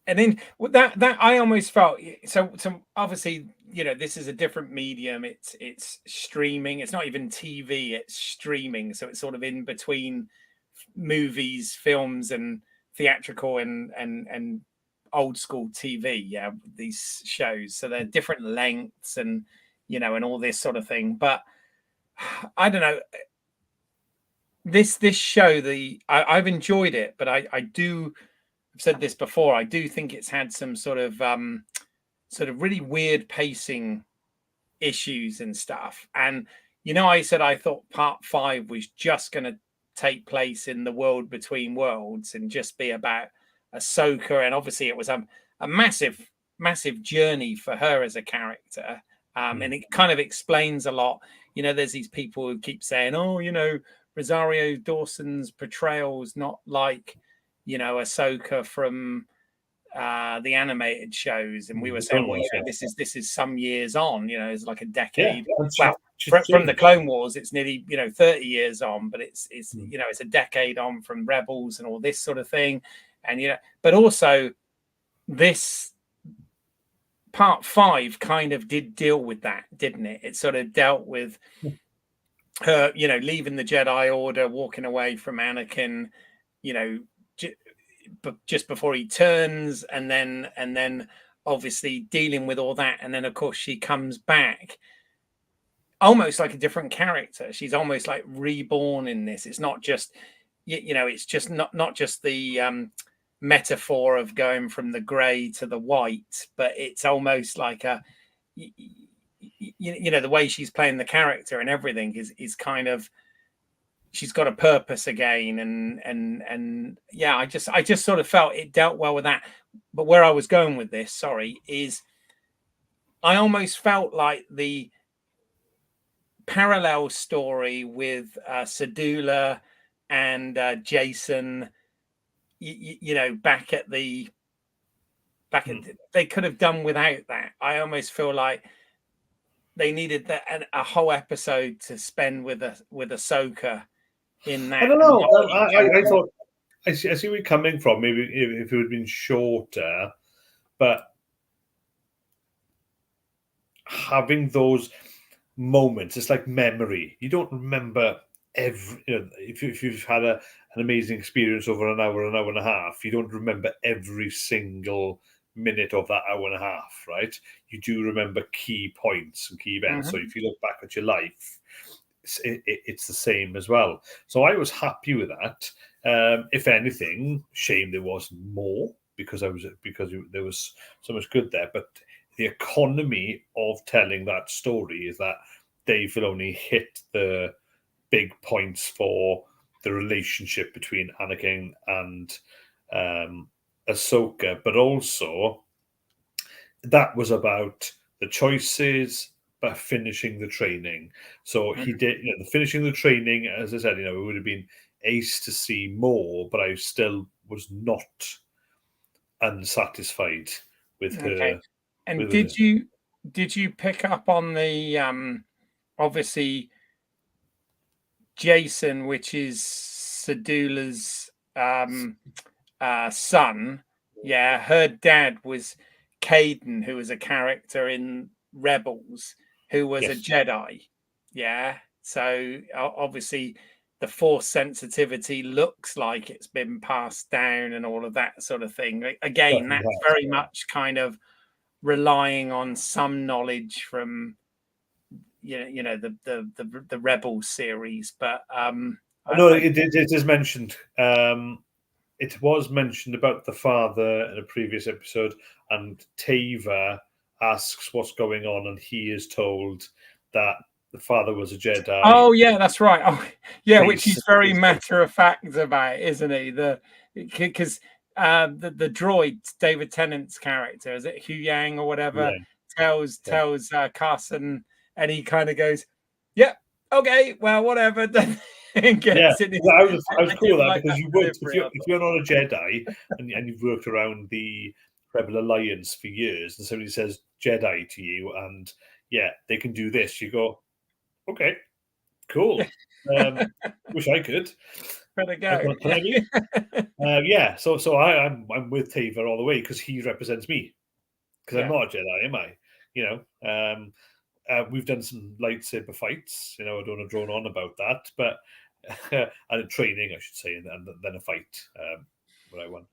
And then that I almost felt so obviously, this is a different medium. It's streaming. It's not even TV. It's streaming. So it's sort of in between movies, films, and theatrical and old school TV. Yeah, these shows. So they're different lengths and and all this sort of thing. But I don't know. This show, I've enjoyed it, but I do. I've said this before. I do think it's had some sort of really weird pacing issues and stuff. And I said I thought part 5 was just going to take place in the world between worlds and just be about Ahsoka. And obviously, it was a massive, massive journey for her as a character. And it kind of explains a lot. There's these people who keep saying, "Oh, Rosario Dawson's portrayal is not like." Ahsoka from the animated shows, and we were saying, this is some years on. It's like a decade. From the Clone Wars, it's nearly 30 years on, but it's it's a decade on from Rebels and all this sort of thing, and but also this part 5 kind of did deal with that, didn't it? It sort of dealt with her, leaving the Jedi Order, walking away from Anakin, but just before he turns, and then obviously dealing with all that, and then of course she comes back almost like a different character. She's almost like reborn in this. It's not just it's just not just the metaphor of going from the gray to the white, but it's almost like a the way she's playing the character and everything is kind of, she's got a purpose again, and yeah, I just sort of felt it dealt well with that. But where I was going with this, sorry, is I almost felt like the parallel story with Sedula and Jason, back at they could have done without that. I almost feel like they needed a whole episode to spend with Ahsoka in that. I don't know. I thought I see where you're coming from. Maybe if it would have been shorter, but having those moments, it's like memory. You don't remember every. If you've had an amazing experience over an hour and a half, you don't remember every single minute of that hour and a half, right? You do remember key points and key events. So if you look back at your life, it's the same as well. So I was happy with that. If anything, shame there wasn't more, because there was so much good there. But the economy of telling that story is that Dave Filoni hit the big points for the relationship between Anakin and Ahsoka, but also that was about the choices, but finishing the training. So he did, the finishing the training, as I said, it would have been ace to see more, but I still was not unsatisfied with her. And did you pick up on the obviously Jason, which is Sedula's son? Yeah, her dad was Caden, who was a character in Rebels, who was a Jedi. Yeah, so obviously the Force sensitivity looks like it's been passed down and all of that sort of thing. Again, that's very much kind of relying on some knowledge from the Rebel series, but it is mentioned. It was mentioned about the father in a previous episode, and Tava asks what's going on, and he is told that the father was a Jedi. Oh yeah, that's right. Oh yeah, which he's very Basically. matter of fact about, isn't he? Because the droid, David Tennant's character, is it Hu Yang or whatever, Yeah, tells yeah. Carson, and he kind of goes, "Yep, okay, well, whatever," and Yeah, gets in. I was I cool did with that like because that you worked delivery. I if thought, you're not a Jedi and you've worked around the Rebel Alliance for years, and somebody says Jedi to you, and yeah, they can do this, you go, okay, cool. Wish I could. better go. Can I be? Yeah, so I'm with Taver all the way because he represents me because I'm Yeah. not a Jedi, am I? You know, we've done some lightsaber fights. You know, I don't want to drone on about that, but and training, I should say, and then a fight where I won.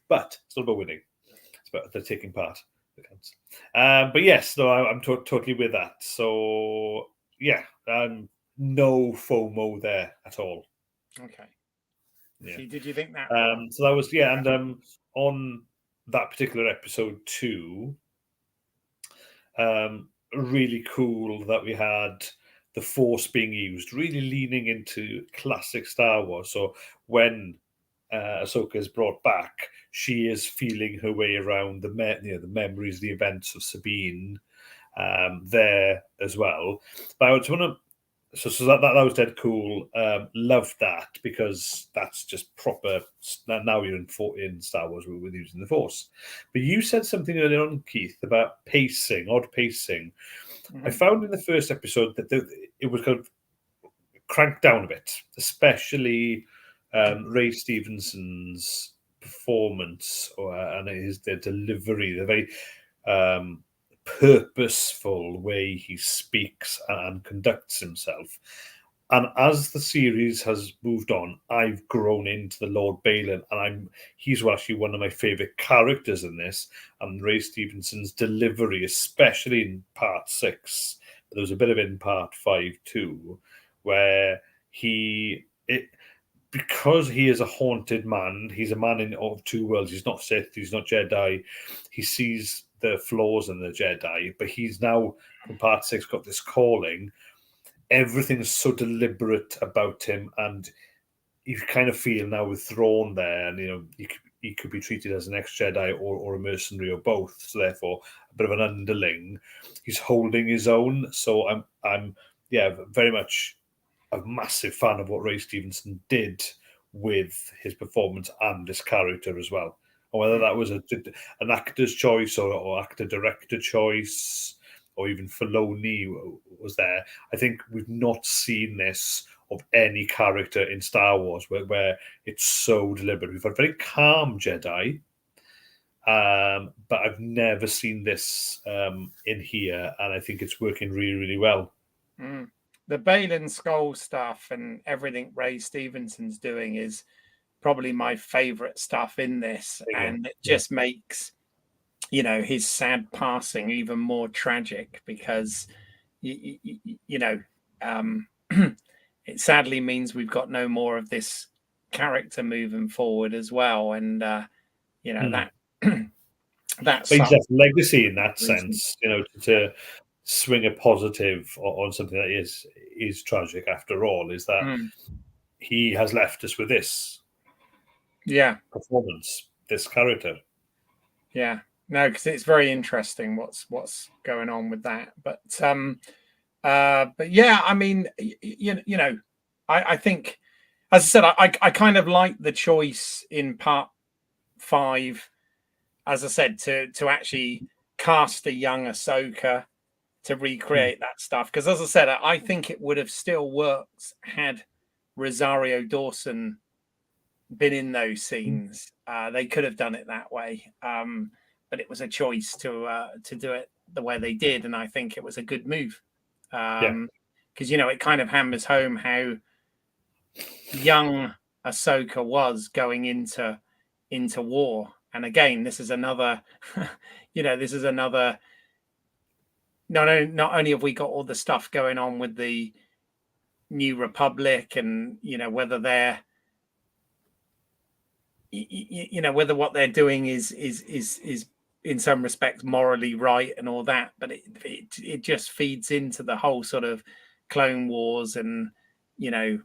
But it's not about winning; it's about the taking part that counts. But yes, no, I'm totally with that. So yeah, no FOMO there at all. Okay. Yeah. See, did you think that? So that was and on that particular episode too. Really cool that we had the Force being used, really leaning into classic Star Wars. So when Ahsoka is brought back, she is feeling her way around the the memories, the events of Sabine there as well. But I just want to. So that was dead cool. Loved that because that's just proper. Now you're in Star Wars with using the Force. But you said something earlier on, Keith, about pacing, odd pacing. I found in the first episode that it was kind of cranked down a bit, especially Ray Stevenson's performance and their delivery, the very purposeful way he speaks and conducts himself. And as the series has moved on, I've grown into the Lord Balin, and he's actually one of my favourite characters in this. And Ray Stevenson's delivery, especially in part 6, but there was a bit of it in part 5 too, where because he is a haunted man, he's a man of two worlds. He's not Sith, he's not Jedi. He sees the flaws in the Jedi, but he's now from part 6 got this calling. Everything's so deliberate about him, and you kind of feel now with Thrawn there, and he could be treated as an ex-Jedi or a mercenary or both. So therefore, a bit of an underling. He's holding his own. So I'm very much a massive fan of what Ray Stevenson did with his performance and his character as well. And whether that was an actor's choice or actor-director choice, or even Filoni was there, I think we've not seen this of any character in Star Wars where it's so deliberate. We've had very calm Jedi, but I've never seen this in here, and I think it's working really, really well. The Balin Skull stuff and everything Ray Stevenson's doing is probably my favorite stuff in this, and it just makes his sad passing even more tragic because it sadly means we've got no more of this character moving forward as well, and that but he's left legacy in that sense, to swing a positive on something that is tragic after all, is that he has left us with this performance, this character. No, because it's very interesting what's going on with that, but yeah, I mean, I think, as I said, I kind of like the choice in part 5, as I said, to actually cast a young Ahsoka to recreate that stuff, because as I said, I think it would have still worked had Rosario Dawson been in those scenes. They could have done it that way, but it was a choice to do it the way they did, and I think it was a good move. Because it kind of hammers home how young Ahsoka was going into war. And again, this is another, Not only have we got all the stuff going on with the New Republic, and whether they're, whether what they're doing is in some respects morally right and all that, but it just feeds into the whole sort of Clone Wars and, you know,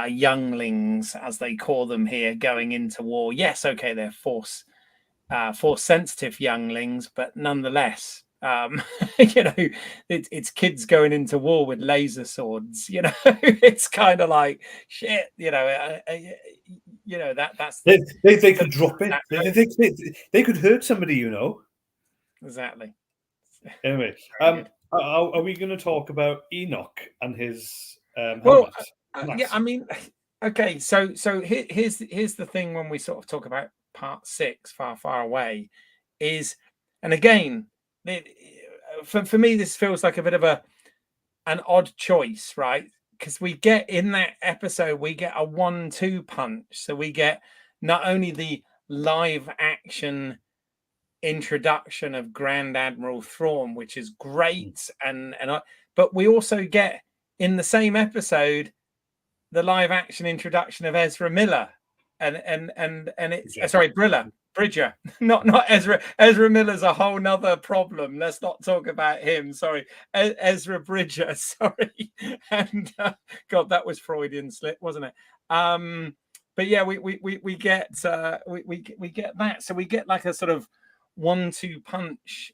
younglings, as they call them here, going into war. Yes, okay, they're force sensitive younglings, but nonetheless, you know, it's kids going into war with laser swords. You know, it's kind of like shit. You know, you know that's they could drop it. They could hurt somebody. You know. Exactly. Anyway, are we going to talk about Enoch and his helmet? Well, yeah, I mean, okay, so here's the thing when we sort of talk about part 6, far away, is, and again, for me this feels like a bit of an odd choice, right? Because we get in that episode, we get a 1-2 punch, so we get not only the live action introduction of Grand Admiral Thrawn, which is great, but we also get in the same episode the live action introduction of Ezra Miller and it's sorry, Bridger, not Ezra. Ezra Miller's a whole nother problem. Let's not talk about him. Sorry, Ezra Bridger. Sorry, and God, that was Freudian slip, wasn't it? But yeah, we get we get that. So we get like a sort of 1-2 punch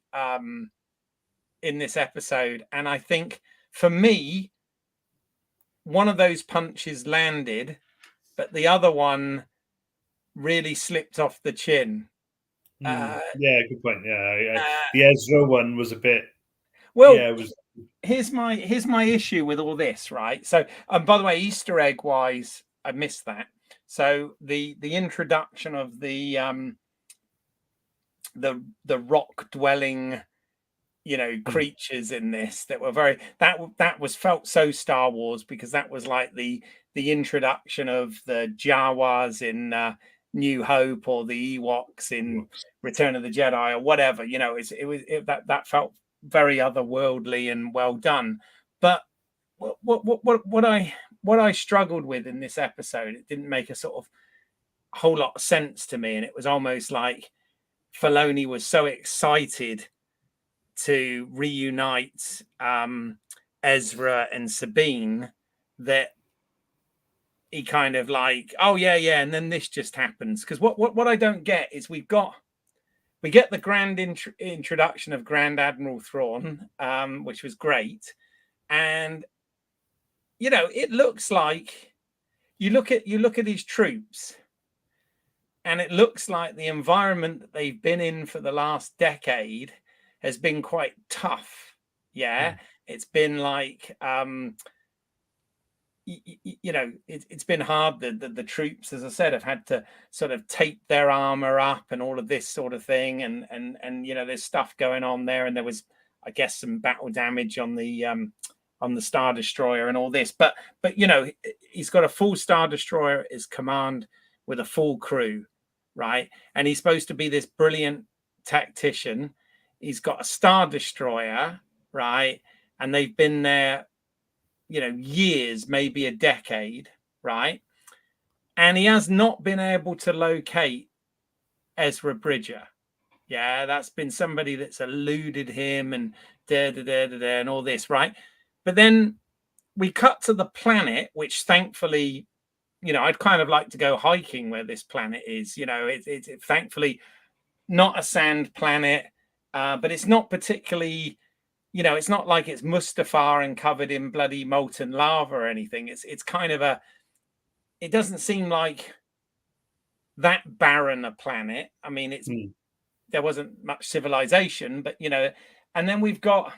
in this episode, and I think for me, one of those punches landed, but the other one really slipped off the chin. Yeah, good point. Yeah, the Ezra one was a bit. Well, yeah, it was. Here's my issue with all this, right? So, by the way, Easter egg wise, I missed that. So the introduction of the rock dwelling, you know, creatures in this that were very that was felt so Star Wars, because that was like the introduction of the Jawas in New Hope, or the Ewoks in Return of the Jedi, or whatever. You know, that felt very otherworldly and well done. But what I struggled with in this episode, it didn't make a sort of whole lot of sense to me, and it was almost like Filoni was so excited to reunite Ezra and Sabine that he kind of like, oh yeah, and then this just happens. Because what I don't get is we get the grand introduction of Grand Admiral Thrawn, which was great, and you know, it looks like you look at his troops, and it looks like the environment that they've been in for the last decade has been quite tough. Yeah. It's been like you know, it's been hard. The troops, as I said, have had to sort of tape their armor up and all of this sort of thing, and you know, there's stuff going on there, and there was, I guess, some battle damage on the Star Destroyer and all this, but you know, he's got a full Star Destroyer at his command with a full crew, right? And he's supposed to be this brilliant tactician. He's got a Star Destroyer, right? And they've been there, you know, years, maybe a decade, right? And he has not been able to locate Ezra Bridger. Yeah, that's been somebody that's eluded him and and all this, right? But then we cut to the planet, which thankfully, you know, I'd kind of like to go hiking where this planet is. You know, it's thankfully not a sand planet, but it's not particularly, you know, it's not like it's Mustafar and covered in bloody molten lava or anything. It's kind of it doesn't seem like that barren a planet. I mean, there wasn't much civilization, but you know, and then we've got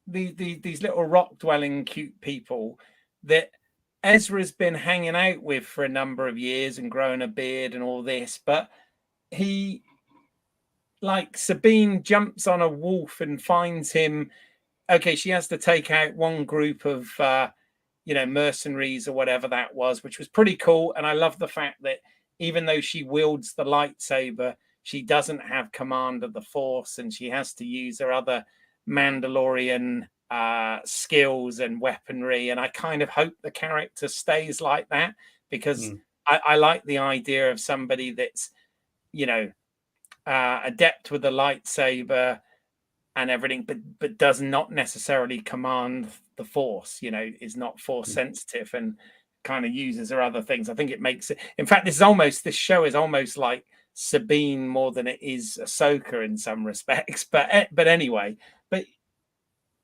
these little rock dwelling cute people that Ezra's been hanging out with for a number of years and growing a beard and all this, but he, like, Sabine jumps on a wolf and finds him. Okay, she has to take out one group of you know, mercenaries or whatever that was, which was pretty cool. And I love the fact that even though she wields the lightsaber, she doesn't have command of the Force, and she has to use her other Mandalorian skills and weaponry. And I kind of hope the character stays like that, because I like the idea of somebody that's, you know, adept with the lightsaber and everything, but does not necessarily command the Force, is not Force sensitive and kind of uses her other things. I think it makes it. In fact, this show is almost like Sabine more than it is Ahsoka in some respects. But anyway,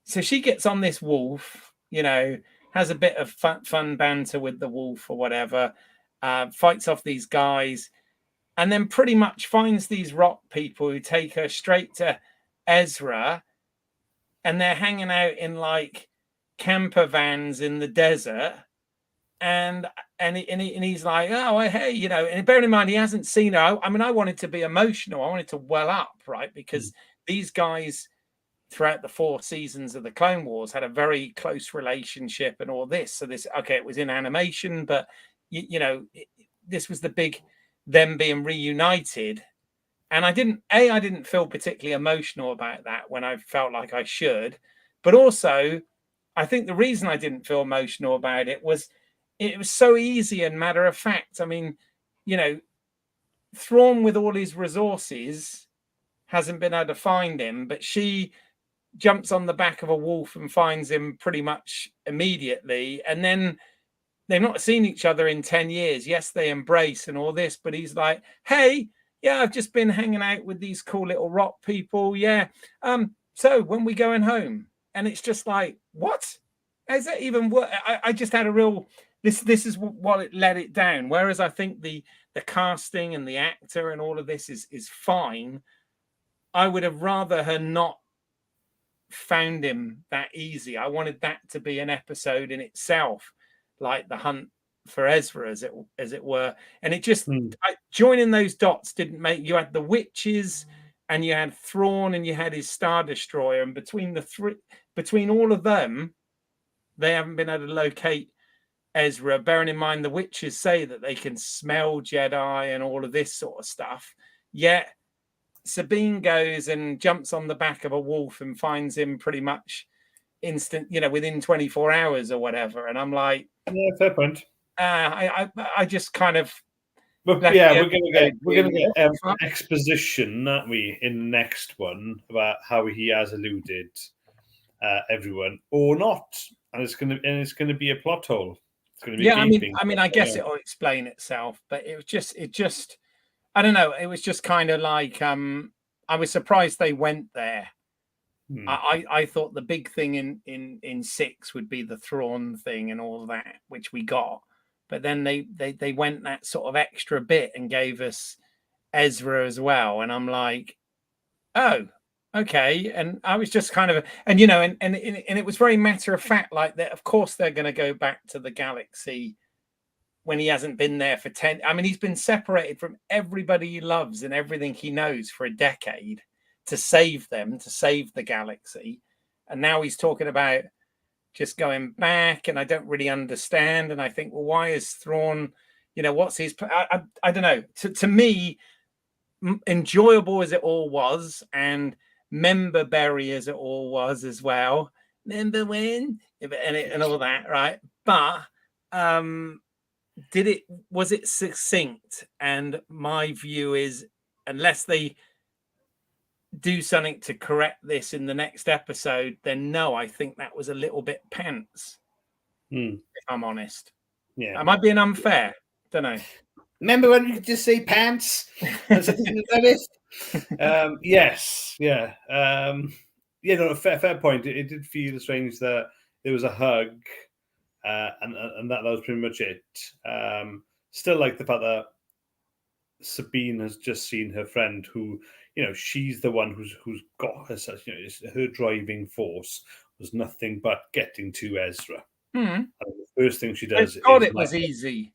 so she gets on this wolf, has a bit of fun banter with the wolf or whatever, fights off these guys, and then pretty much finds these rock people who take her straight to Ezra, and they're hanging out in like camper vans in the desert. And he's like, oh, hey, and bearing in mind, he hasn't seen her. I mean, I wanted to be emotional. I wanted to well up, right? Because these guys throughout the 4 seasons of the Clone Wars had a very close relationship and all this. So it was in animation, but this was the big them being reunited. And I didn't feel particularly emotional about that when I felt like I should. But also, I think the reason I didn't feel emotional about it was so easy and matter of fact. I mean, Thrawn with all his resources hasn't been able to find him, but she jumps on the back of a wolf and finds him pretty much immediately. And then they've not seen each other in 10 years. Yes, they embrace and all this, but he's like, hey, yeah, I've just been hanging out with these cool little rock people. Yeah. So when we going home? And it's just like, what? Is that even work? I just had a real this is what it let it down. Whereas I think the casting and the actor and all of this is fine. I would have rather her not found him that easy. I wanted that to be an episode in itself, like the hunt for Ezra, as it were. And it just joining those dots didn't make. You had the witches, and you had Thrawn, and you had his Star Destroyer, and between all of them, they haven't been able to locate Ezra. Bearing in mind the witches say that they can smell Jedi and all of this sort of stuff, yet Sabine goes and jumps on the back of a wolf and finds him pretty much instant, within 24 hours or whatever. And I'm like, yeah, fair point. I just kind of. But yeah, we're gonna get exposition, aren't we, in the next one about how he has eluded everyone or not, and it's gonna be a plot hole. It's gonna be I mean, I guess it'll explain itself, but it just. I don't know. It was just kind of like I was surprised they went there. I thought the big thing in 6 would be the Thrawn thing and all that, which we got. But then they went that sort of extra bit and gave us Ezra as well. And I'm like, oh, okay. And I was just kind of, and it was very matter of fact, like that. Of course, they're going to go back to the galaxy when he hasn't been there for 10. I mean, he's been separated from everybody he loves and everything he knows for a decade to save them, to save the galaxy. And now he's talking about just going back, and I don't really understand. And I think, well, why is Thrawn, what's his, I don't know. To me, enjoyable as it all was, and member berry as it all was as well. Remember when? And all that, right? But, was it succinct? And my view is, unless they do something to correct this in the next episode, then no, I think that was a little bit pants. If I'm honest. Yeah. Am I being unfair? Don't know. Remember when you could just say pants? Yes. Yeah. No, fair point. It did feel strange that there was a hug. And that was pretty much it. Still like the fact that Sabine has just seen her friend who, she's the one who's got her, her driving force was nothing but getting to Ezra. And the first thing she does it was easy.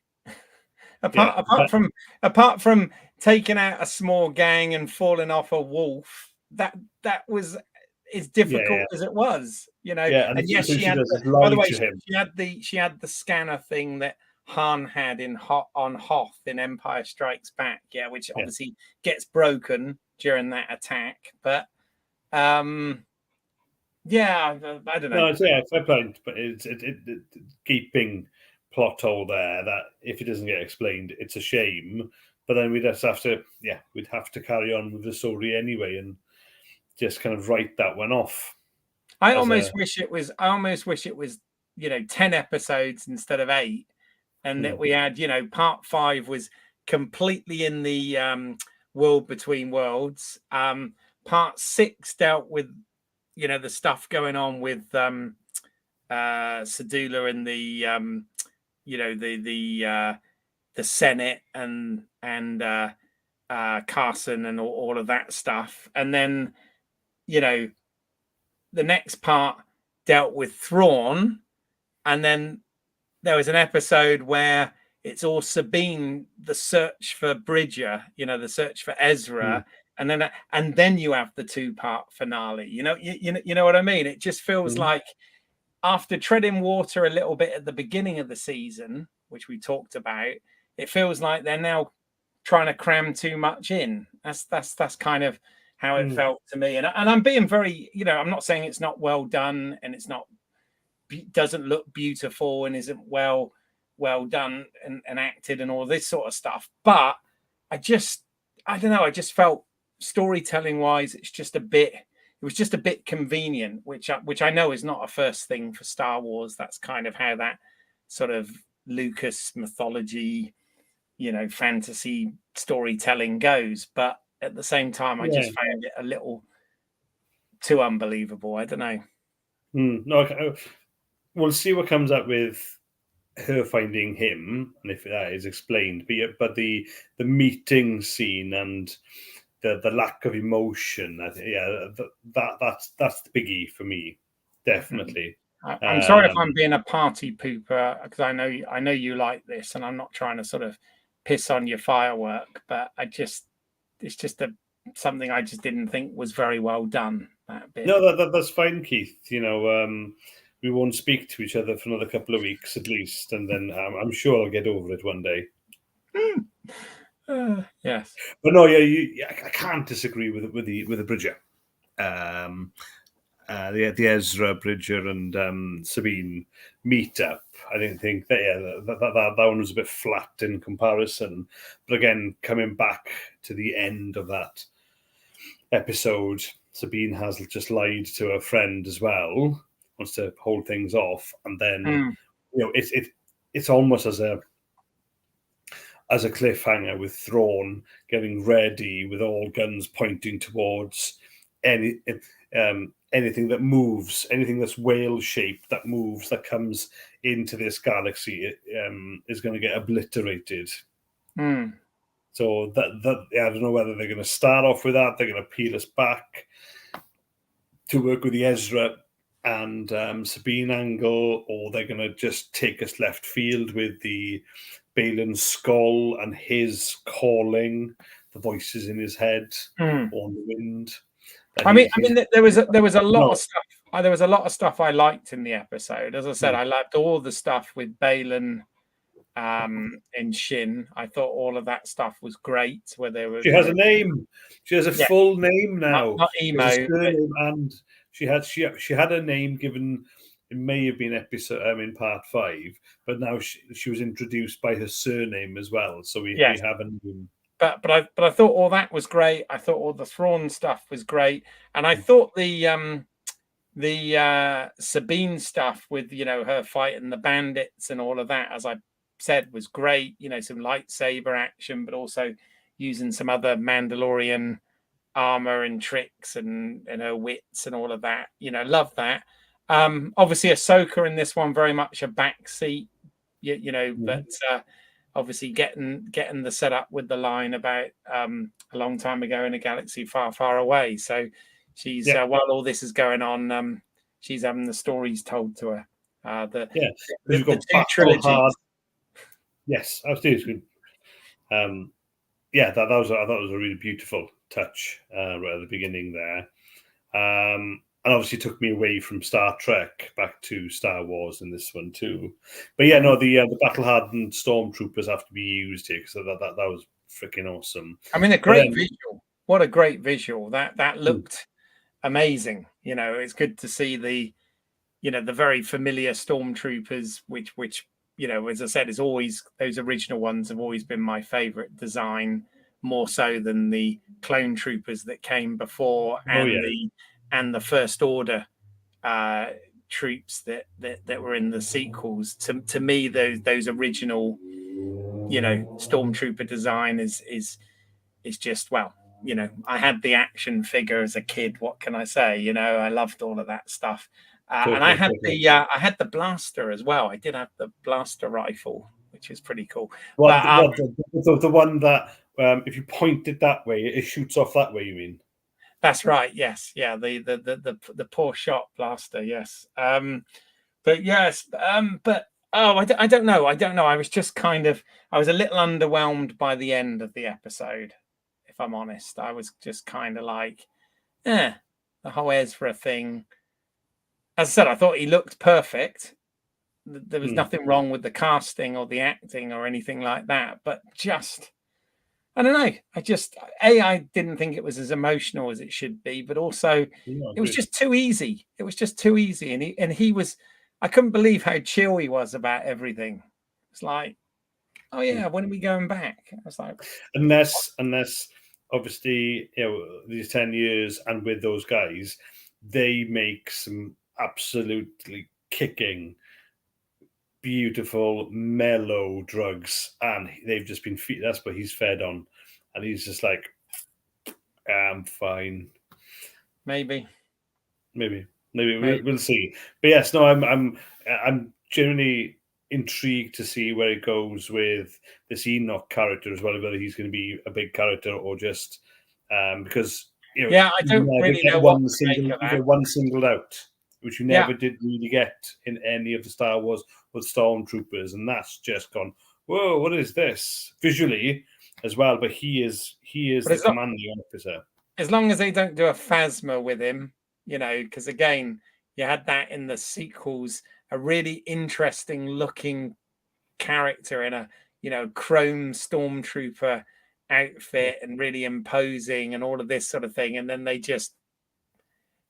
apart from taking out a small gang and falling off a wolf, that was as difficult as it was, and yes, she had by the way, she had the scanner thing that Han had on Hoth in Empire Strikes Back, which obviously gets broken during that attack. But I don't know. No, fair point, but it's keeping plot hole there that if it doesn't get explained, it's a shame. But then we'd have to carry on with the story anyway and just kind of write that one off. I almost wish it was 10 episodes instead of 8, and that we had, part 5 was completely in the world between worlds. Part 6 dealt with, the stuff going on with Sedula and the the Senate and Carson and all of that stuff. And then, the next part dealt with Thrawn, and then there was an episode where it's all Sabine, the search for Bridger, the search for Ezra, and then you have the 2-part finale. You know what I mean? It just feels like, after treading water a little bit at the beginning of the season, which we talked about, it feels like they're now trying to cram too much in. That's kind of how it felt to me. And I'm being very, I'm not saying it's not well done and it's not, doesn't look beautiful and isn't well done and acted and all this sort of stuff. But I don't know. I just felt, storytelling wise, it was just a bit convenient, which I know is not a first thing for Star Wars. That's kind of how that sort of Lucas mythology, fantasy storytelling goes. But at the same time, I just found it a little too unbelievable. I don't know. No, we'll see what comes up with her finding him, and if that is explained. But the meeting scene and the lack of emotion, that's the biggie for me, definitely. I'm sorry if I'm being a party pooper, because I know you like this, and I'm not trying to sort of piss on your firework, but it's just something I just didn't think was very well done. That bit. No, that's fine, Keith. We won't speak to each other for another couple of weeks at least, and then I'm sure I'll get over it one day. Yes, but no, I can't disagree with the Bridger, the Ezra, Bridger, and Sabine meet up. I didn't think that one was a bit flat in comparison. But again, coming back to the end of that episode, Sabine has just lied to her friend as well, wants to hold things off, and then it's almost as a cliffhanger with Thrawn getting ready with all guns pointing towards anything that moves, anything that's whale shaped that moves, that comes into this galaxy, is going to get obliterated. So that I don't know whether they're going to start off with that. They're going to peel us back to work with the Ezra and Sabine angle, or they're going to just take us left field with the Baylan skull and his calling, the voices in his head, on the wind. I mean, there was a lot of stuff. There was a lot of stuff I liked in the episode. As I said, I liked all the stuff with Baylan and Shin. I thought all of that stuff was great. Where they were, she has a name. She has a full name now. Not emo, and she had a name given. It may have been episode in part 5, but now she was introduced by her surname as well. So we have a name. But I thought all that was great. I thought all the Thrawn stuff was great, and I thought the Sabine stuff with her fighting the bandits and all of that, as I said, was great. Some lightsaber action, but also using some other Mandalorian armor and tricks and her wits and all of that. Love that. Obviously Ahsoka in this one very much a backseat, but obviously getting the setup with the line about a long time ago in a galaxy far, far away. So she's while all this is going on, she's having the stories told to her. The two trilogies. Yes, absolutely. I thought that was a really beautiful touch right at the beginning there. And obviously took me away from Star Trek back to Star Wars in this one too. But the battle-hardened stormtroopers have to be used here, because that was freaking awesome. I mean, a great visual. What a great visual. That looked amazing. It's good to see the very familiar stormtroopers, which as I said, is always, those original ones have always been my favorite design, more so than the clone troopers that came before and the First Order troops that were in the sequels. To me, those original, stormtrooper design is just, well, I had the action figure as a kid. What can I say? I loved all of that stuff. And I had the blaster as well. I did have the blaster rifle, which is pretty cool. The one that if you point it that way, it shoots off that way, you mean? That's right. Yes. Yeah. The poor shot blaster. Yes. But yes. But I don't know. I was just I was a little underwhelmed by the end of the episode. If I'm honest, I was just kind of like, the whole Ezra thing. As I said, I thought he looked perfect. There was nothing wrong with the casting or the acting or anything like that. But just, I don't know. I didn't think it was as emotional as it should be, but also it was just too easy. It was just too easy. And he was, I couldn't believe how chill he was about everything. It's like, oh yeah, when are we going back? I was like, unless obviously, these 10 years and with those guys, they make some absolutely kicking, beautiful, mellow drugs, and they've just been that's what he's fed on, and he's just like, I'm fine. Maybe we'll see. But yes, no, I'm genuinely intrigued to see where it goes with this Enoch character as well, whether he's going to be a big character or just because I don't really know what to make of that. You get one singled out, which you never did really get in any of the Star Wars with Stormtroopers, and that's just gone, whoa, what is this visually as well? But he is the commanding officer. As long as they don't do a Phasma with him, because again, you had that in the sequels, a really interesting looking character in a chrome stormtrooper outfit and really imposing and all of this sort of thing, and then they just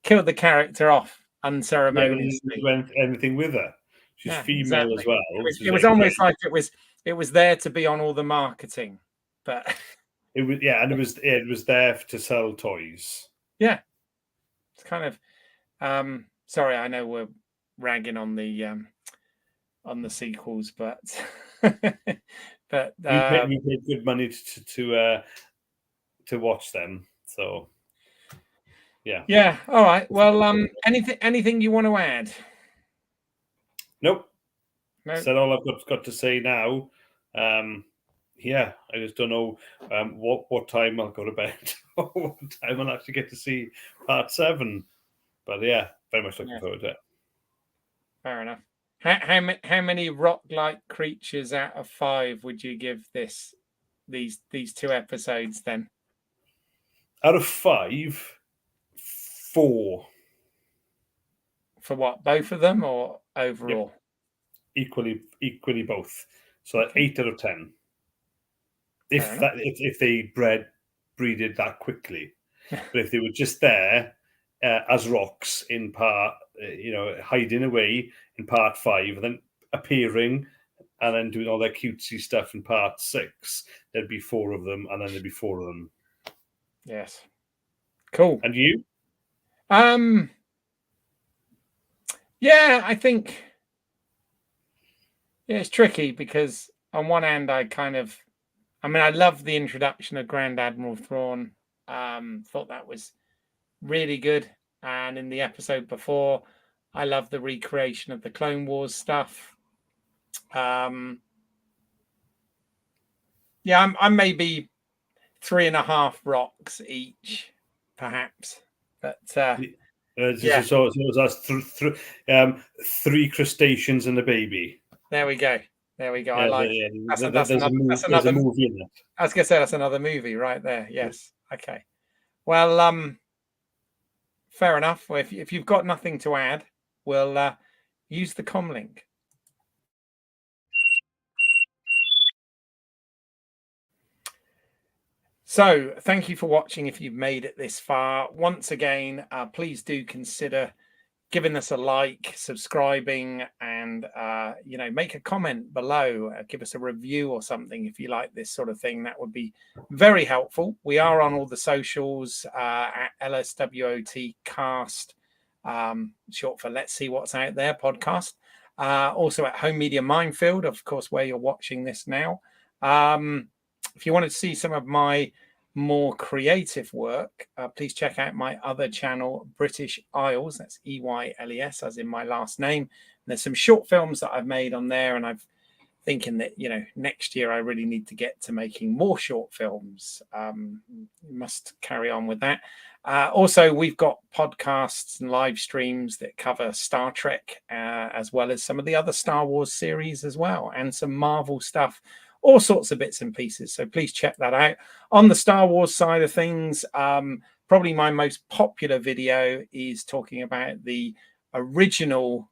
killed the character off unceremoniously. Anything with her, she's female as well. It was almost like it was there to be on all the marketing, but it was and it was there to sell toys. Yeah, it's kind of. Sorry, I know we're ragging on the sequels, but but we paid good money to watch them. So yeah. All right. Well, anything you want to add? Nope. Said all I've got to say now. I just don't know what time I'll go to bed or what time I'll actually get to see part 7. But yeah, very much looking forward to it. Fair enough. How many rock-like creatures out of 5 would you give these 2 episodes then? Out of 5, 4. For what? Both of them or overall? Yep. Equally both. So 8 out of 10. If they breeded that quickly, but if they were just there as rocks in part, hiding away in part 5, and then appearing and then doing all their cutesy stuff in part 6, there'd be 4 of them, and then there'd be 4 of them. Yes, cool. And you? Yeah, I think it's tricky because on one hand, I love the introduction of Grand Admiral Thrawn. Thought that was really good. And in the episode before, I love the recreation of the Clone Wars stuff. I'm maybe 3.5 rocks each, perhaps. But So it was 3 crustaceans and a baby. There we go. I like that's another movie in it. I was gonna say that's another movie right there. Yes. Okay. Well, fair enough. Well, if you've got nothing to add, we'll use the com link. So thank you for watching. If you've made it this far, once again, please do consider giving us a like, subscribing, and make a comment below. Give us a review or something if you like this sort of thing. That would be very helpful. We are on all the socials at LSWOT Cast short for Let's See What's Out There podcast. Also at Home Media Minefield, of course, where you're watching this now. If you want to see some of my more creative work, please check out my other channel, British Isles. That's EYLES, as in my last name. And there's some short films that I've made on there, and I've thinking that, you know, next year I really need to get to making more short films. Must carry on with that. Also, we've got podcasts and live streams that cover Star Trek, as well as some of the other Star Wars series as well, and some Marvel stuff, all sorts of bits and pieces. So please check that out. On the Star Wars side of things, probably my most popular video is talking about the original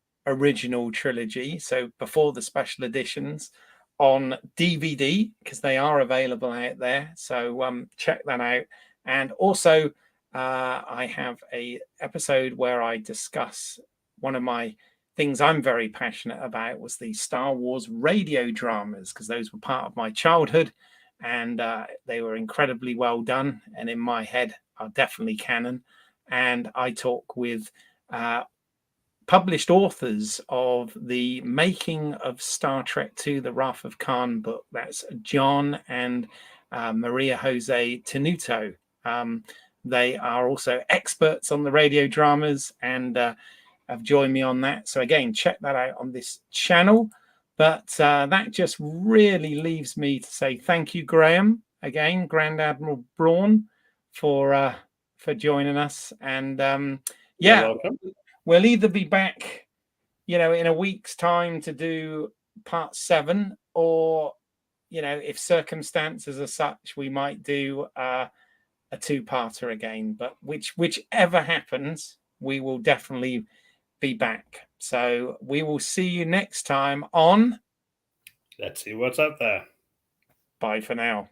trilogy, so before the special editions, on DVD, because they are available out there. So check that out. And also I have a episode where I discuss one of my things I'm very passionate about was the Star Wars radio dramas, because those were part of my childhood, and they were incredibly well done, and in my head are definitely canon. And I talk with published authors of the making of Star Trek II, The Wrath of Khan book. That's John and Maria Jose Tenuto. They are also experts on the radio dramas and have joined me on that. So again, check that out on this channel. But that just really leaves me to say thank you, Graham, again, Grand Admiral Braun, for joining us. And yeah, we'll either be back, you know, in a week's time to do part 7, or, you know, if circumstances are such, we might do a 2-parter again. But whichever happens, we will definitely be back. So we will see you next time on Let's See What's Out There. Bye for now.